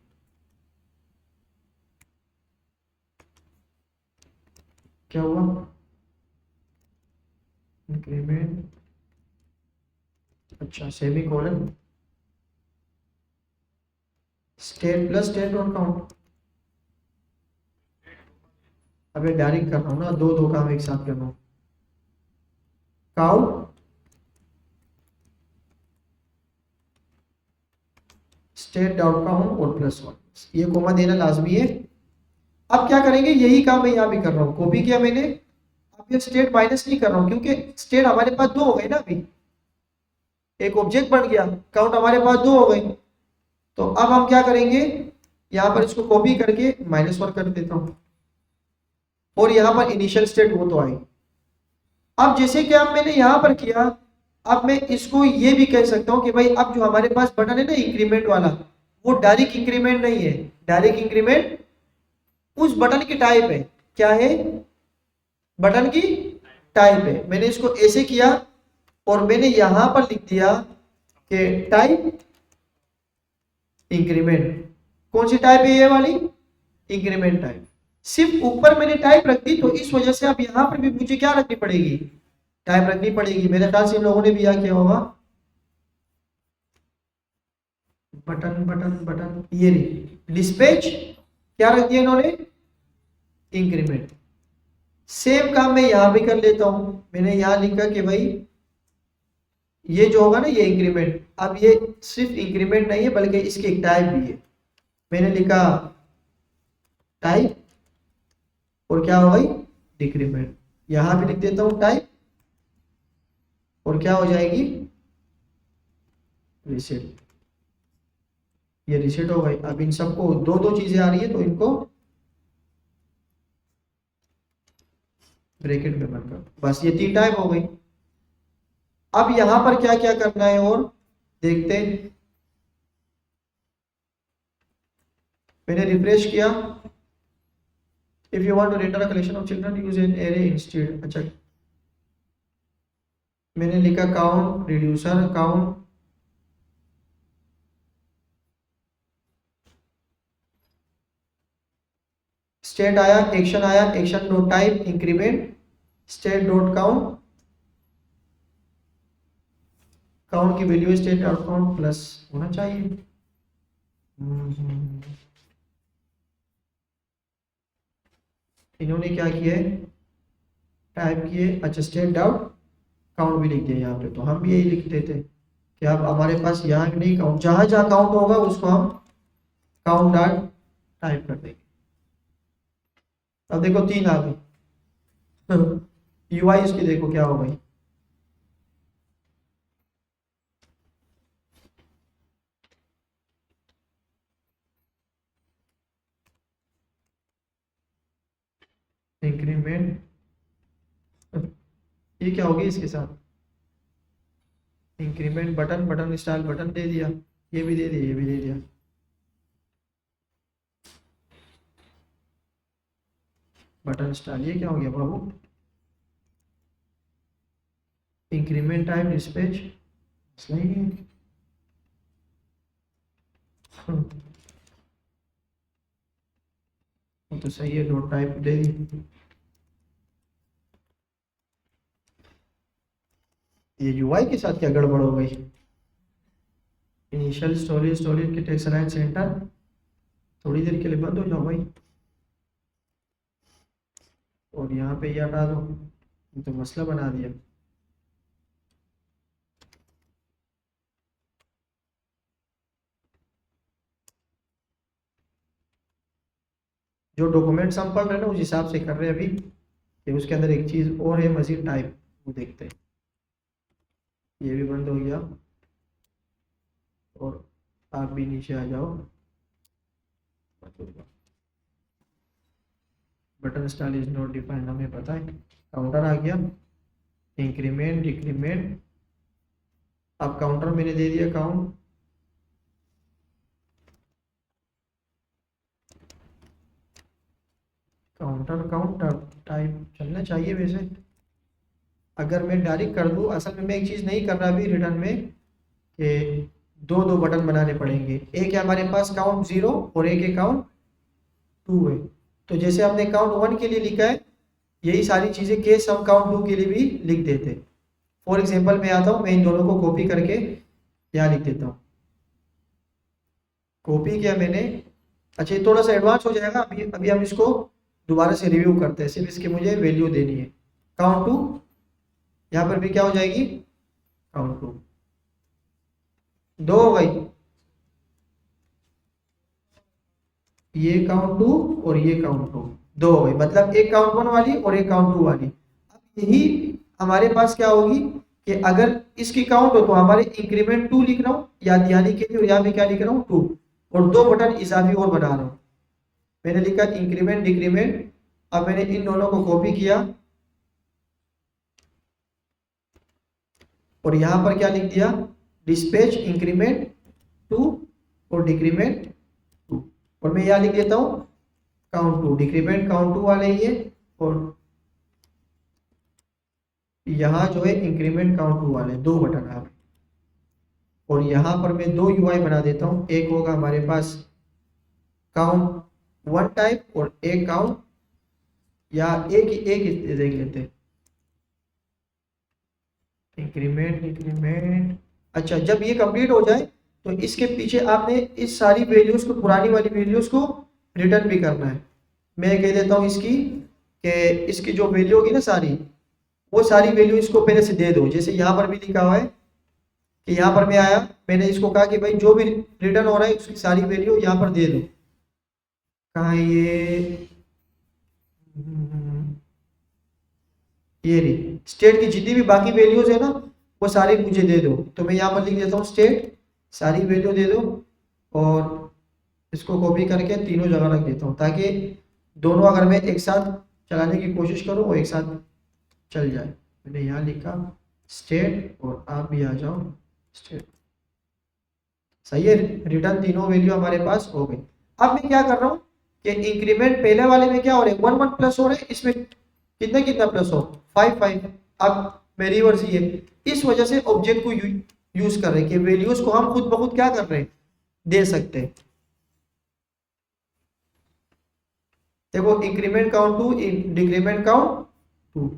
क्या हुआ, इंक्रीमेंट, अच्छा semi colon, state plus state dot count. अबे डायरेक्ट कर रहा हूँ ना, दो दो काम एक साथ कर रहा हूँ। काउंट स्टेट डॉट काउंट और प्लस 1, ये कोमा देना लाजमी है। अब क्या करेंगे, यही काम मैं यहाँ भी कर रहा हूँ, कॉपी किया मैंने। अब ये स्टेट माइनस नहीं कर रहा हूँ क्योंकि स्टेट हमारे पास दो हो गए ना, अभी एक ऑब्जेक्ट बन गया, काउंट हमारे पास दो हो गए। तो अब हम क्या करेंगे, यहाँ पर इसको कॉपी करके -1 कर देता हूँ और यहाँ पर इनिशियल स्टेट वो तो आई। अब जैसे कि अब मैंने यहाँ पर किया, अब मैं इसको ये भी कह सकता हूँ कि भाई अब जो हमारे पास बटन है ना इंक्रीमेंट वाला, वो डायरेक्ट इंक्रीमेंट नहीं है, डायरेक्ट इंक्रीमेंट उस बटन की टाइप है। क्या है, बटन की टाइप है। मैंने इसको ऐसे किया और मैंने यहां पर लिख दिया कि टाइप इंक्रीमेंट। कौन सी टाइप है, ये वाली इंक्रीमेंट टाइप। सिर्फ ऊपर मैंने टाइप रख दी, तो इस वजह से अब यहां पर भी मुझे क्या रखनी पड़ेगी, टाइप रखनी पड़ेगी। मेरे ख्याल से इन लोगों ने भी यह किया होगा, बटन बटन बटन, ये डिस्पैच क्या रख दिया इन्होंने, इंक्रीमेंट। सेम काम मैं यहां भी कर लेता हूं। मैंने यहां लिखा कि भाई ये जो होगा ना ये इंक्रीमेंट, अब ये सिर्फ इंक्रीमेंट नहीं है बल्कि इसकी एक टाइप भी है। मैंने लिखा टाइप और क्या हो गई, डिक्रीमेंट। यहां भी लिख देता हूं टाइप और क्या हो जाएगी, रीसेट। ये रीसेट हो गई। अब इन सबको दो दो चीजें आ रही है तो इनको ब्रैकेट में बनकर, बस ये 3 टाइप हो गई। अब यहां पर क्या क्या करना है और देखते हैं। मैंने रिफ्रेश किया, if you want to render a collection of children use an array instead. अच्छा मैंने लिखा काउंट रिड्यूसर काउंट, स्टेट आया, एक्शन आया, action dot type increment, state dot count, count की value state dot count plus होना चाहिए। इन्होंने क्या किया है, टाइप किए, अच्छा स्टेट डॉट काउंट भी लिख दिया यहाँ पे। तो हम भी यही लिख देते कि अब हमारे पास यहाँ नहीं काउंट, जहां जहां काउंट होगा उसको हम काउंट डॉट टाइप कर देंगे। अब देखो 3 आ गई। यूआई इसकी देखो क्या हो गई, इंक्रीमेंट, ये क्या होगी इसके साथ, increment button, button style button दे दिया, ये भी दे दिया, ये भी दे दिया। बटन स्टाइल, ये क्या हो गया बाबू, इंक्रीमेंट टाइप डिस्पैच, मसला ही नहीं है। वो तो सही है, डॉट टाइप दे दी। ये यूआई के साथ क्या गड़बड़ हो गई, इनिशियल स्टोरेज, स्टोरेज के टेक्स्ट अलाइन सेंटर, थोड़ी देर के लिए बंद हो जाओ भाई, और यहाँ पे ये हटा दो, ये तो मसला बना दिया। जो डॉक्यूमेंट्स हम पढ़ रहे हैं ना उस हिसाब से कर रहे हैं अभी, कि उसके अंदर एक चीज़ और है मजीद टाइप, वो देखते हैं। ये भी बंद हो गया और आप भी नीचे आ जाओ। Button style is not defined, हमें पता है। काउंटर आ गया, इंक्रीमेंट डिक्रीमेंट, अब काउंटर मैंने दे दिया काउंट, काउंटर काउंट टाइप चलना चाहिए वैसे। अगर मैं डायरेक्ट कर दूं, असल में मैं एक चीज़ नहीं कर रहा अभी रिटर्न में, कि दो दो बटन बनाने पड़ेंगे। एक है हमारे पास काउंट 0 और एक है काउंट 2 है। तो जैसे हमने काउंट 1 के लिए लिखा है, यही सारी चीज़ें केस हम काउंट 2 के लिए भी लिख देते। फॉर एग्जाम्पल मैं आता हूँ, मैं इन दोनों को कॉपी करके यहाँ लिख देता हूँ। कॉपी किया मैंने। अच्छा ये थोड़ा सा एडवांस हो जाएगा, अभी अभी हम इसको दोबारा से रिव्यू करते हैं। सिर्फ इसकी मुझे वैल्यू देनी है, काउंट टू। यहाँ पर भी क्या हो जाएगी, काउंट टू। दो हो गई, ये काउंट टू और ये काउंट टू, दो हो गई। मतलब एक काउंट वन वाली और एक काउंट टू वाली। अब यही हमारे पास क्या होगी कि अगर इसकी काउंट हो तो हमारे इंक्रीमेंट टू लिख रहा हूँ यानी के लिए, और यहाँ भी क्या लिख रहा हूँ, टू, और दो बटन इजाफी और बना रहा हूँ। मैंने लिखा इंक्रीमेंट डिक्रीमेंट। अब मैंने इन दोनों को कॉपी किया और यहां पर क्या लिख दिया, डिस्पैच इंक्रीमेंट टू और डिक्रीमेंट टू, और मैं यहां लिख देता हूं count two. Decrement count two वाले ही है, और यहां जो है इंक्रीमेंट काउंट टू वाले, दो बटन आ गए। और यहां पर मैं दो यूआई बना देता हूं, एक होगा हमारे पास काउंट वन टाइप और एक काउंट, या एक देख लेते हैं, इंक्रीमेंट इंक्रीमेंट। अच्छा जब ये कंप्लीट हो जाए तो इसके पीछे आपने इस सारी वैल्यूज को, पुरानी वाली वैल्यूज को रिटर्न भी करना है। मैं कह देता हूँ इसकी कि इसकी जो वैल्यू होगी ना सारी, वो सारी वैल्यू इसको पहले से दे दो। जैसे यहाँ पर भी लिखा हुआ है कि यहाँ पर मैं आया, मैंने इसको कहा कि भाई जो भी रिटर्न हो रहा है उसकी सारी वैल्यू यहाँ पर दे दो। कहाँ ये रही स्टेट की जितनी भी बाकी वैल्यूज है ना, वो सारी मुझे दे दो। तो मैं यहाँ पर लिख देता हूँ स्टेट सारी वैल्यू दे दो, और इसको कॉपी करके तीनों जगह रख देता हूँ, ताकि दोनों अगर मैं एक साथ चलाने की कोशिश करूँ वो एक साथ चल जाए। मैंने यहाँ लिखा स्टेट, और आप भी आ जाओ स्टेट। सही है, रिटर्न तीनों वैल्यू हमारे पास हो गई। अब मैं क्या कर रहा हूँ कि इंक्रीमेंट पहले वाले में क्या हो रहा है, 1 1 प्लस हो रहा है, इसमें कितना कितना प्लस हो, 5 5। अब मैं रिवर्स ये इस वजह से ऑब्जेक्ट को यूज कर रहे हैं कि वैल्यूज को हम खुद ब खुद क्या कर रहे हैं, दे सकते हैं। देखो increment count two, decrement count two.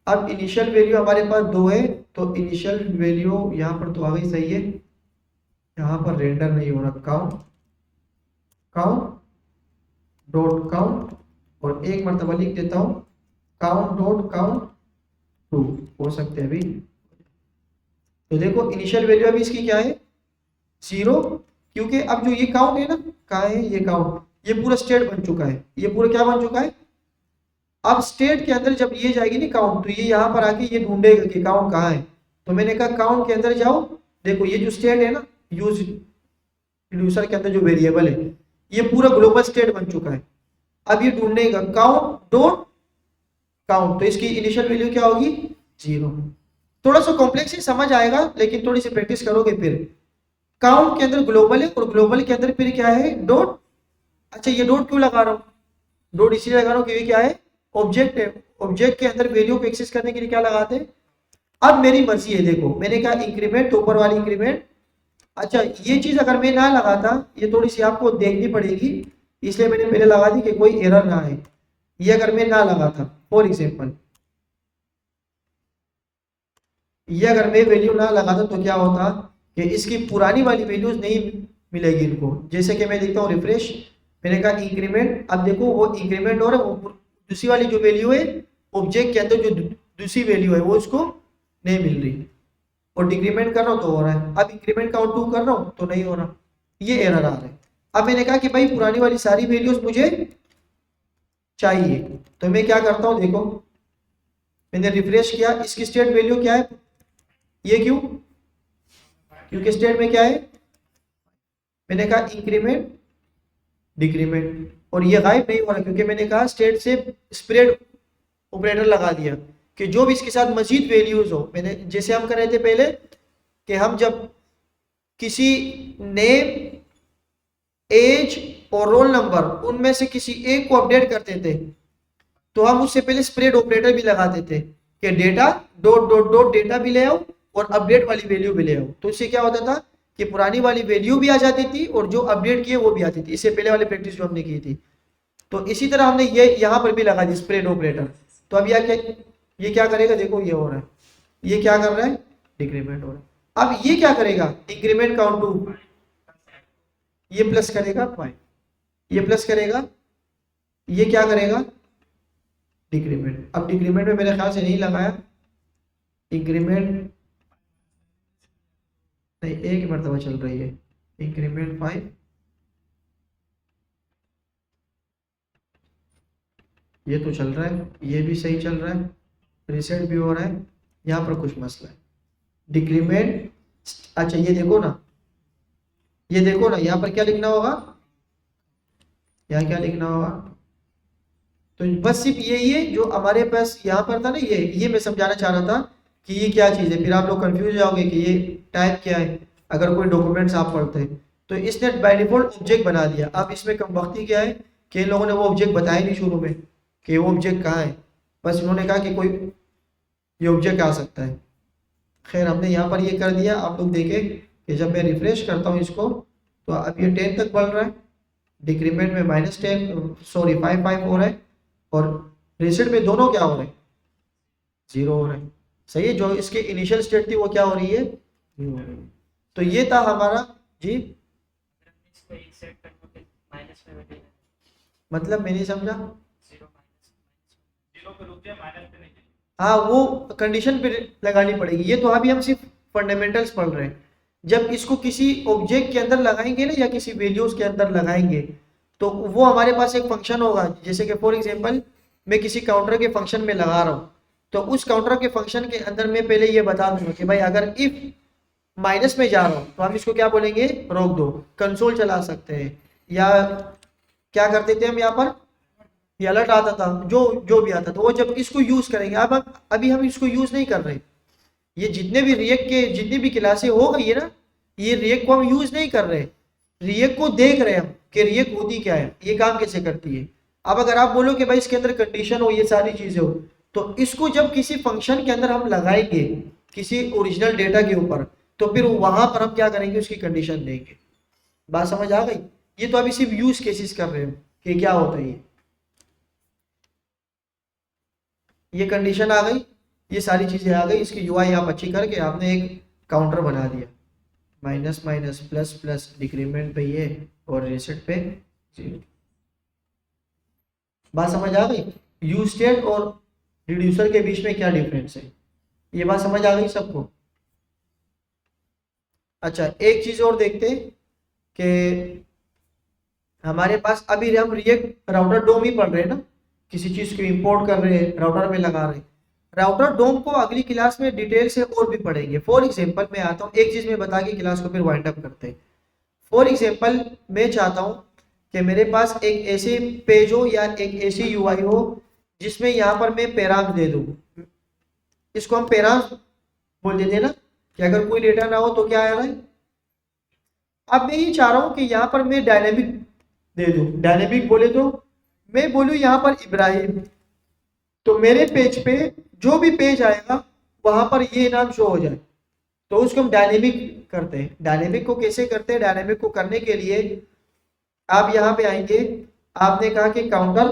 अब इनिशियल वैल्यू हमारे पास 2 है, तो इनिशियल वैल्यू यहाँ पर तो आ गई, सही है। यहाँ पर रेंडर नहीं हो रहा, काउंट काउंट डॉट काउंट, और एक मरतबा लिख देता हूँ काउंट डॉट काउंट टू, हो सकते हैं अभी। तो देखो इनिशियल वैल्यू अभी इसकी क्या है, 0, क्योंकि अब जो ये काउंट है ना, कहाँ है ये काउंट, ये पूरा स्टेट बन चुका है, ये पूरा क्या बन चुका है। अब स्टेट के अंदर जब ये जाएगी ना काउंट, तो ये यहाँ पर आके ये ढूंढेगा कि काउंट कहाँ है। तो मैंने कहा काउंट के अंदर जाओ, देखो ये जो स्टेट है ना, यूजर के अंदर जो वेरिएबल है, ये पूरा ग्लोबल स्टेट बन चुका है। अब ये ढूंढेगा काउंट डॉट काउंट, तो इसकी इनिशियल वैल्यू क्या होगी, 0। थोड़ा सा कॉम्प्लेक्स ही समझ आएगा, लेकिन थोड़ी सी प्रैक्टिस करोगे फिर। काउंट के अंदर ग्लोबल है, और ग्लोबल के अंदर फिर क्या है, डॉट। अच्छा ये डॉट क्यों लगा रहा हूँ, डॉट इसलिए लगा रहा हूँ क्योंकि क्या है, ऑब्जेक्ट है। ऑब्जेक्ट के अंदर वैल्यू को एक्सेस करने के लिए क्या लगाते हैं। अब मेरी मर्जी है, देखो मैंने कहा इंक्रीमेंट, तो ऊपर वाली इंक्रीमेंट। अच्छा ये चीज अगर मैं ना लगाता, ये थोड़ी सी आपको देखनी पड़ेगी, इसलिए मैंने पहले लगा दी कि कोई एरर ना आए। ये अगर मैं ना लगाता, फॉर एग्जाम्पल ये अगर मैं वैल्यू ना लगाता तो क्या होता कि इसकी पुरानी वाली वैल्यूज नहीं मिलेगी इनको। जैसे कि मैं लिखता हूँ रिफ्रेश, मैंने कहा इंक्रीमेंट, अब देखो वो इंक्रीमेंट हो रहा है, वो दूसरी वाली जो वैल्यू है ऑब्जेक्ट के अंदर, जो दूसरी वैल्यू है वो उसको नहीं मिल रही। और डिक्रीमेंट कर रहा हूँ तो हो रहा है, अब इंक्रीमेंट काउंट 2 कर रहा हूँ तो नहीं हो रहा, ये एरर आ रहा है। अब मैंने कहा कि भाई पुरानी वाली सारी वैल्यूज मुझे चाहिए, तो मैं क्या करता हूँ, देखो मैंने रिफ्रेश किया, इसकी स्टेट वैल्यू क्या है, ये क्यों, क्योंकि स्टेट में क्या है, मैंने कहा इंक्रीमेंट डिक्रीमेंट, और ये गायब नहीं हो रहा क्योंकि मैंने कहा स्टेट से स्प्रेड ऑपरेटर लगा दिया कि जो भी इसके साथ मजीद वैल्यूज हो। मैंने जैसे हम कर रहे थे पहले कि हम जब किसी नेम, एज और रोल नंबर उनमें से किसी एक को अपडेट करते थे, तो हम उससे पहले स्प्रेड ऑपरेटर भी लगाते थे कि data dot dot dot data भी ले आओ और अपडेट वाली वैल्यू भी ले आओ। तो इससे क्या होता था कि पुरानी वाली वैल्यू भी आ जाती थी और जो अपडेट किए वो भी आती थी। इससे पहले वाली प्रैक्टिस जो हमने की थी, तो इसी तरह हमने ये यहाँ पर भी लगा दी स्प्रेड ऑपरेटर। तो अब यह क्या, ये क्या करेगा, देखो ये हो रहा है, ये क्या कर रहा है, डिक्रीमेंट हो रहा है। अब ये क्या करेगा, इंक्रीमेंट काउंट टू, ये प्लस करेगा 5, ये प्लस करेगा, ये क्या करेगा, डिक्रीमेंट। अब डिक्रीमेंट में मेरे ख्याल से नहीं लगाया, इंक्रीमेंट नहीं, एक ही मरतबा चल रही है, इंक्रीमेंट 5, ये तो चल रहा है, ये भी सही चल रहा है, रीसेट भी हो रहा है, यहाँ पर कुछ मसला है, डिक्रीमेंट। अच्छा ये देखो ना, ये देखो ना, यहाँ पर क्या लिखना होगा, यहाँ क्या लिखना होगा, तो बस सिर्फ ये जो हमारे पास यहाँ पर था ना, ये मैं समझाना चाह रहा था कि ये क्या चीज़ है, फिर आप लोग कंफ्यूज हो जाओगे कि ये टाइप क्या है अगर कोई डॉक्यूमेंट्स आप पढ़ते हैं। तो इसने बाय डिफॉल्ट ऑब्जेक्ट बना दिया। अब इसमें कम वक्ती क्या है कि इन लोगों ने वो ऑब्जेक्ट बताया नहीं शुरू में कि वो ऑब्जेक्ट कहाँ है, बस उन्होंने कहा कि कोई ये ऑब्जेक्ट आ सकता है। खैर हमने यहाँ पर ये कर दिया। आप लोग देखें कि जब मैं रिफ्रेश करता हूँ इसको तो अब ये 10 तक बढ़ रहा है, डिक्रीमेंट में -10 सॉरी 5 हो रहा है, और रीसेट में दोनों क्या हो रहे हैं, 0 हो रहे हैं। सही है, जो इसके इनिशियल स्टेट थी वो क्या हो रही है, 0 हो रही है। तो ये था हमारा जी, मतलब मैं नहीं समझा, हाँ वो कंडीशन पे लगानी पड़ेगी। ये तो अभी हम सिर्फ फंडामेंटल्स पढ़ रहे हैं। जब इसको किसी ऑब्जेक्ट के अंदर लगाएंगे ना या किसी वैल्यूज के अंदर लगाएंगे तो वो हमारे पास एक फंक्शन होगा। जैसे कि फॉर एग्जांपल मैं किसी काउंटर के फंक्शन में लगा रहा हूँ, तो उस काउंटर के फंक्शन के अंदर मैं पहले ये बता दूंगा कि भाई अगर इफ माइनस में जा रहा हूँ तो हम इसको क्या बोलेंगे, रोक दो, कंसोल चला सकते हैं, या क्या करते थे हम यहाँ पर, ये अलर्ट आता था, जो जो भी आता था वो जब इसको यूज करेंगे। अब अभी हम इसको यूज नहीं कर रहे। ये जितने भी रिएक्ट के जितनी भी क्लासें हो गई है ना, ये रिएक्ट को हम यूज नहीं कर रहे, रिएक्ट को देख रहे हैं हम कि रिएक्ट होती क्या है, ये काम कैसे करती है। अब अगर आप बोलो कि भाई इसके अंदर कंडीशन हो, ये सारी चीजें हो, तो इसको जब किसी फंक्शन के अंदर हम लगाएंगे किसी ओरिजिनल डेटा के ऊपर, तो फिर वहां पर हम क्या करेंगे, उसकी कंडीशन देंगे। बात समझ आ गई। ये तो अभी सिर्फ यूज केसेस कर रहे हो कि क्या होता है। ये कंडीशन आ गई, ये सारी चीजें आ गई, इसकी यूआई आप अच्छी करके आपने एक काउंटर बना दिया, minus minus plus plus, decrement पे ये और रीसेट पे 0। बात समझ आ गई। यूज स्टेट और रिड्यूसर के बीच में क्या डिफरेंस है, ये बात समझ आ गई सबको। अच्छा एक चीज और देखते कि हमारे पास अभी हम रिएक्ट राउटर डोम ही पढ़ रहे हैं ना, किसी चीज को इंपोर्ट कर रहे हैं, राउटर में लगा रहे हैं। राउटर डोम को अगली क्लास में डिटेल से और भी पढ़ेंगे। फॉर एग्जांपल मैं आता हूँ, एक चीज में बता के क्लास को फिर वाइंड अप करते हैं। फॉर एग्जांपल मैं चाहता हूँ कि मेरे पास एक ऐसे पेज हो या एक ऐसी यूआई हो जिसमें यहाँ पर मैं पैराम दे दूँ, इसको हम पैराम बोल देते हैं ना, कि अगर कोई डेटा ना हो तो क्या आ रहा है। अब मैं ये चाह रहा हूँ कि यहाँ पर मैं डायनेमिक दे दूँ। डायनेमिक बोले तो मैं बोलूँ यहाँ पर इब्राहिम, तो मेरे पेज पे जो भी पेज आएगा वहां पर ये नाम शो हो जाए, तो उसको हम डायनेमिक करते हैं। डायनेमिक को कैसे करते हैं, डायनेमिक को करने के लिए आप यहाँ पे आएंगे, आपने कहा कि काउंटर,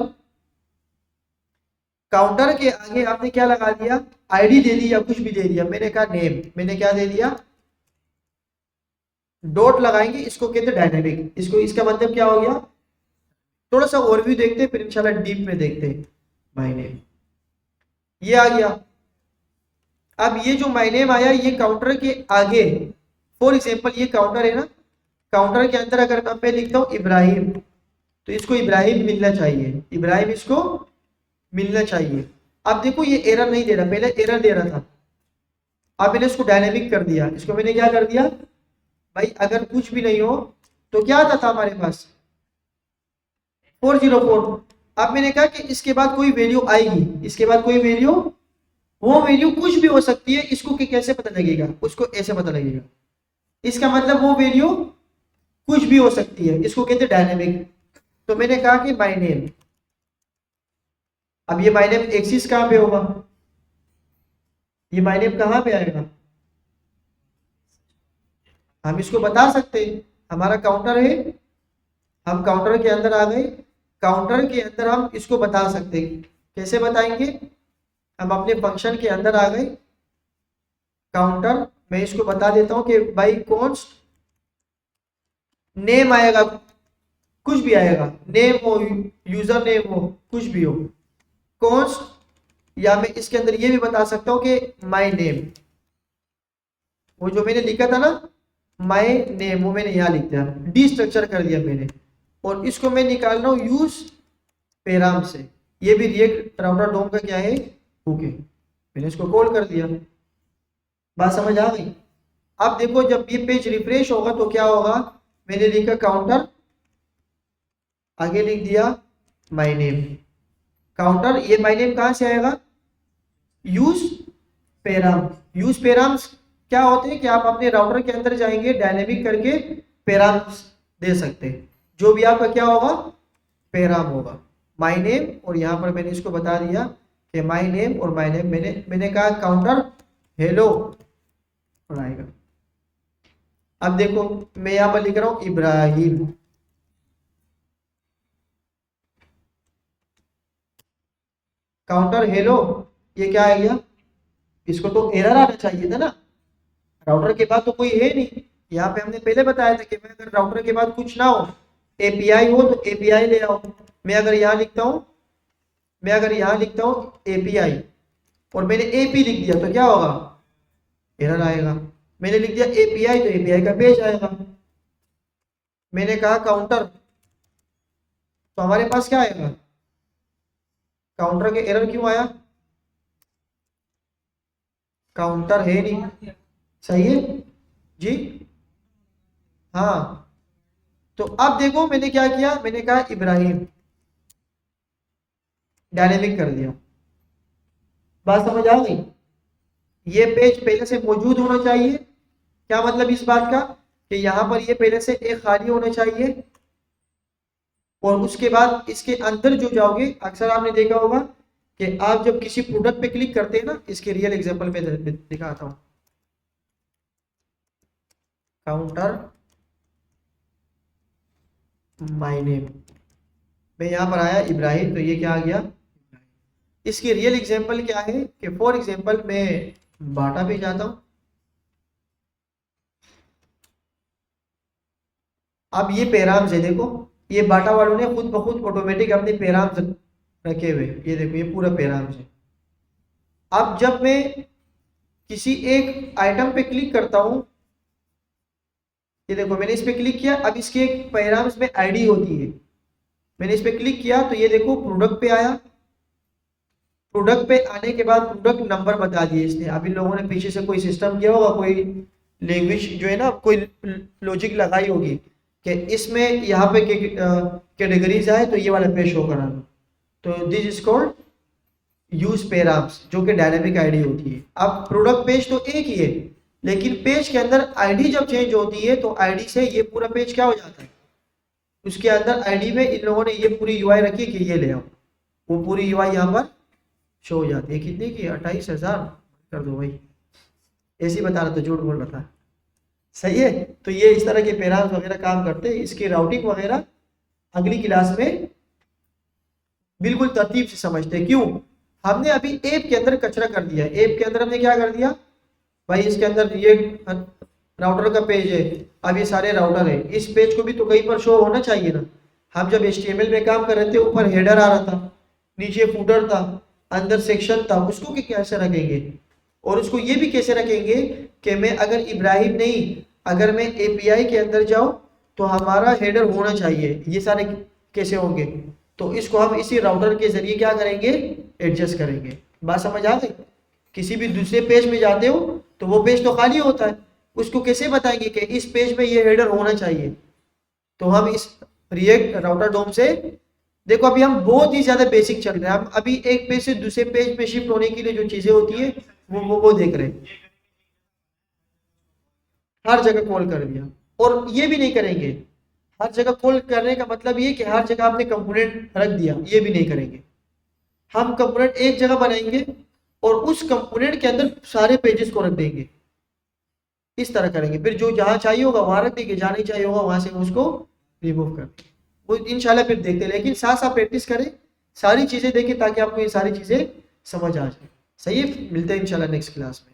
काउंटर के आगे आपने क्या लगा दिया, आईडी दे दी या कुछ भी दे दिया। मैंने कहा नेम, मैंने क्या दे दिया, डॉट लगाएंगे, इसको कहते हैं डायनेमिक। इसको इसका मतलब क्या हो गया, थोड़ा सा ओवरव्यू देखते हैं फिर इंशाल्लाह डीप में देखते हैं। माय नेम ये आ गया। अब ये जो माय नेम आया ये काउंटर के आगे, फॉर एग्जांपल ये काउंटर है ना, काउंटर के अंदर अगर मैं लिखता हूँ इब्राहिम, तो इसको इब्राहिम मिलना चाहिए, इब्राहिम इसको मिलना चाहिए। अब देखो ये एरर नहीं दे रहा, पहले एरर दे रहा था, अब मैंने इसको डायनेमिक कर दिया। इसको मैंने क्या कर दिया भाई, अगर कुछ भी नहीं हो तो क्या आता था हमारे पास 404। अब मैंने कहा कि इसके बाद कोई वैल्यू आएगी, इसके बाद कोई वैल्यू, वो वैल्यू कुछ भी हो सकती है, इसको कैसे पता लगेगा, उसको ऐसे पता लगेगा। इसका मतलब वो वैल्यू कुछ भी हो सकती है, इसको कहते हैं डायनेमिक। तो मैंने कहा कि माय नेम, अब ये माय नेम एक्सिस कहां पे होगा, ये माय नेम कहां पे आएगा, हम इसको बता सकते हैं। हमारा काउंटर है, हम काउंटर के अंदर आ गए, काउंटर के अंदर हम इसको बता सकते हैं। कैसे बताएंगे, हम अपने फंक्शन के अंदर आ गए। काउंटर, मैं इसको बता देता हूं कि भाई कॉन्स्ट नेम आएगा, कुछ भी आएगा, नेम हो, यूजर नेम हो, कुछ भी हो, कॉन्स्ट, या मैं इसके अंदर ये भी बता सकता हूं कि माय नेम, वो जो मैंने लिखा था ना माय नेम, वो मैंने यहाँ लिख दिया, डी स्ट्रक्चर कर दिया मैंने, और इसको मैं निकाल रहा हूँ यूज पैराम से। ये भी रिएक्ट राउटर डोम का क्या है, हुक है। मैंने इसको कॉल कर दिया, बात समझ आ गई। अब देखो जब ये पेज रिफ्रेश होगा तो क्या होगा, मैंने लिखा काउंटर, आगे लिख दिया माय नेम, काउंटर, ये माय नेम कहां से आएगा, यूज पैराम। यूज पैराम्स क्या होते हैं कि आप अपने राउटर के अंदर जाएंगे, डायनेमिक करके पैराम्स दे सकते हैं, जो भी आपका क्या होगा, पैराम होगा, माय नेम, और यहाँ पर मैंने इसको बता दिया कि माय नेम, और माय नेम मैंने कहा काउंटर हेलो और आएगा। अब देखो मैं यहाँ पर लिख रहा हूँ इब्राहिम, काउंटर हेलो, ये क्या आ गया, इसको तो एरर आना चाहिए था ना, राउटर के बाद तो कोई है नहीं। यहाँ पे हमने पहले बताया था कि मैं अगर राउटर के बाद कुछ ना हो, एपीआई हो तो एपीआई ले आओ। मैं अगर यहाँ लिखता हूँ एपीआई और मैंने एपी लिख दिया तो क्या होगा, एरर आएगा। मैंने लिख दिया एपीआई तो एपीआई का पेज आएगा। मैंने कहा काउंटर तो हमारे पास क्या आएगा, काउंटर के एरर क्यों आया, काउंटर है नहीं, सही है जी, हाँ। तो अब देखो मैंने क्या किया, मैंने कहा इब्राहिम, डायनेमिक कर दिया, बात समझ आ गई। ये पेज पहले से मौजूद होना चाहिए, क्या मतलब इस बात का कि यहाँ पर ये पहले से एक खाली होना चाहिए, और उसके बाद इसके अंदर जो जाओगे, अक्सर आपने देखा होगा कि आप जब किसी प्रोडक्ट पे क्लिक करते हैं ना, इसके रियल एग्जांपल में दिखाता हूँ, काउंटर माय नेम, मैं यहाँ पर आया इब्राहिम तो ये क्या आ गया, इसकी रियल एग्जांपल क्या है कि फॉर एग्जांपल मैं बाटा पे जाता हूँ, अब ये पैराम्स है, देखो ये बाटा वालों ने खुद ब खुद ऑटोमेटिक अपने पैराम्स रखे हुए, ये देखो ये पूरा पैराम्स है। अब जब मैं किसी एक आइटम पे क्लिक करता हूं, ये देखो मैंने इस पे क्लिक किया, अब इसके एक पैराम्स में आईडी होती है, मैंने इस पे क्लिक किया तो ये देखो प्रोडक्ट पे आया, प्रोडक्ट पे आने के बाद प्रोडक्ट नंबर बता दिए इसने। अभी लोगों ने पीछे से कोई सिस्टम किया होगा, कोई लैंग्वेज जो है ना, कोई लॉजिक लगाई होगी कि इसमें यहाँ पे कैटेगरीज आए तो ये वाला पेज शो करा, तो this is called use params, जो कि डायनेमिक आईडी होती है। अब प्रोडक्ट पेज तो एक ही है, लेकिन पेज के अंदर आईडी जब चेंज होती है तो आईडी से ये पूरा पेज क्या हो जाता है, उसके अंदर आईडी में इन लोगों ने ये पूरी यूआई रखी कि ये ले आओ, वो पूरी यूआई यहाँ पर शो हो जाती है। कितने की, 28,000 कर दो भाई, ऐसे ही बता रहा था, झूठ बोल रहा था, सही है। तो ये इस तरह के पैराम्स वगैरह काम करते हैं, इसकी राउटिंग वगैरह अगली क्लास में बिल्कुल तरतीब से समझते हैं। क्यों, हमने अभी ऐप के अंदर कचरा कर दिया, ऐप के अंदर हमने क्या कर दिया भाई, इसके अंदर ये राउटर का पेज है, अब ये सारे राउटर है, इस पेज को भी तो कहीं पर शो होना चाहिए ना। हम जब HTML में काम कर रहे थे, ऊपर हेडर आ रहा था, नीचे फूटर था, अंदर सेक्शन था, उसको भी कैसे रखेंगे, और उसको ये भी कैसे रखेंगे कि मैं अगर इब्राहिम नहीं, अगर मैं API के अंदर जाऊं तो हमारा हेडर होना चाहिए, ये सारे कैसे होंगे, तो इसको हम इसी राउटर के जरिए क्या करेंगे, एडजस्ट करेंगे। बात समझ आ गई। किसी भी दूसरे पेज में जाते हो तो वो पेज तो खाली होता है, उसको कैसे बताएंगे कि इस पेज में ये हेडर होना चाहिए, तो हम इस रिएक्ट राउटर डोम से, देखो अभी हम बहुत ही ज्यादा बेसिक चल रहे हैं, हम अभी एक पेज से दूसरे पेज पे शिफ्ट होने के लिए जो चीजें होती है वो देख रहे हैं। हर जगह कॉल कर दिया, और ये भी नहीं करेंगे, हर जगह कॉल करने का मतलब ये कि हर जगह आपने कंपोनेंट रख दिया, ये भी नहीं करेंगे। हम कंपोनेंट एक जगह बनाएंगे और उस कंपोनेंट के अंदर सारे पेजेस को रख देंगे, इस तरह करेंगे। फिर जो जहां चाहिए होगा वहां रख देंगे, जहां नहीं चाहिए होगा वहां से उसको रिमूव कर, वो इंशाल्लाह फिर देखते हैं। लेकिन साथ साथ प्रैक्टिस करें, सारी चीजें देखें, ताकि आपको ये सारी चीजें समझ आ जाए। सही है, मिलते हैं इंशाल्लाह नेक्स्ट क्लास में।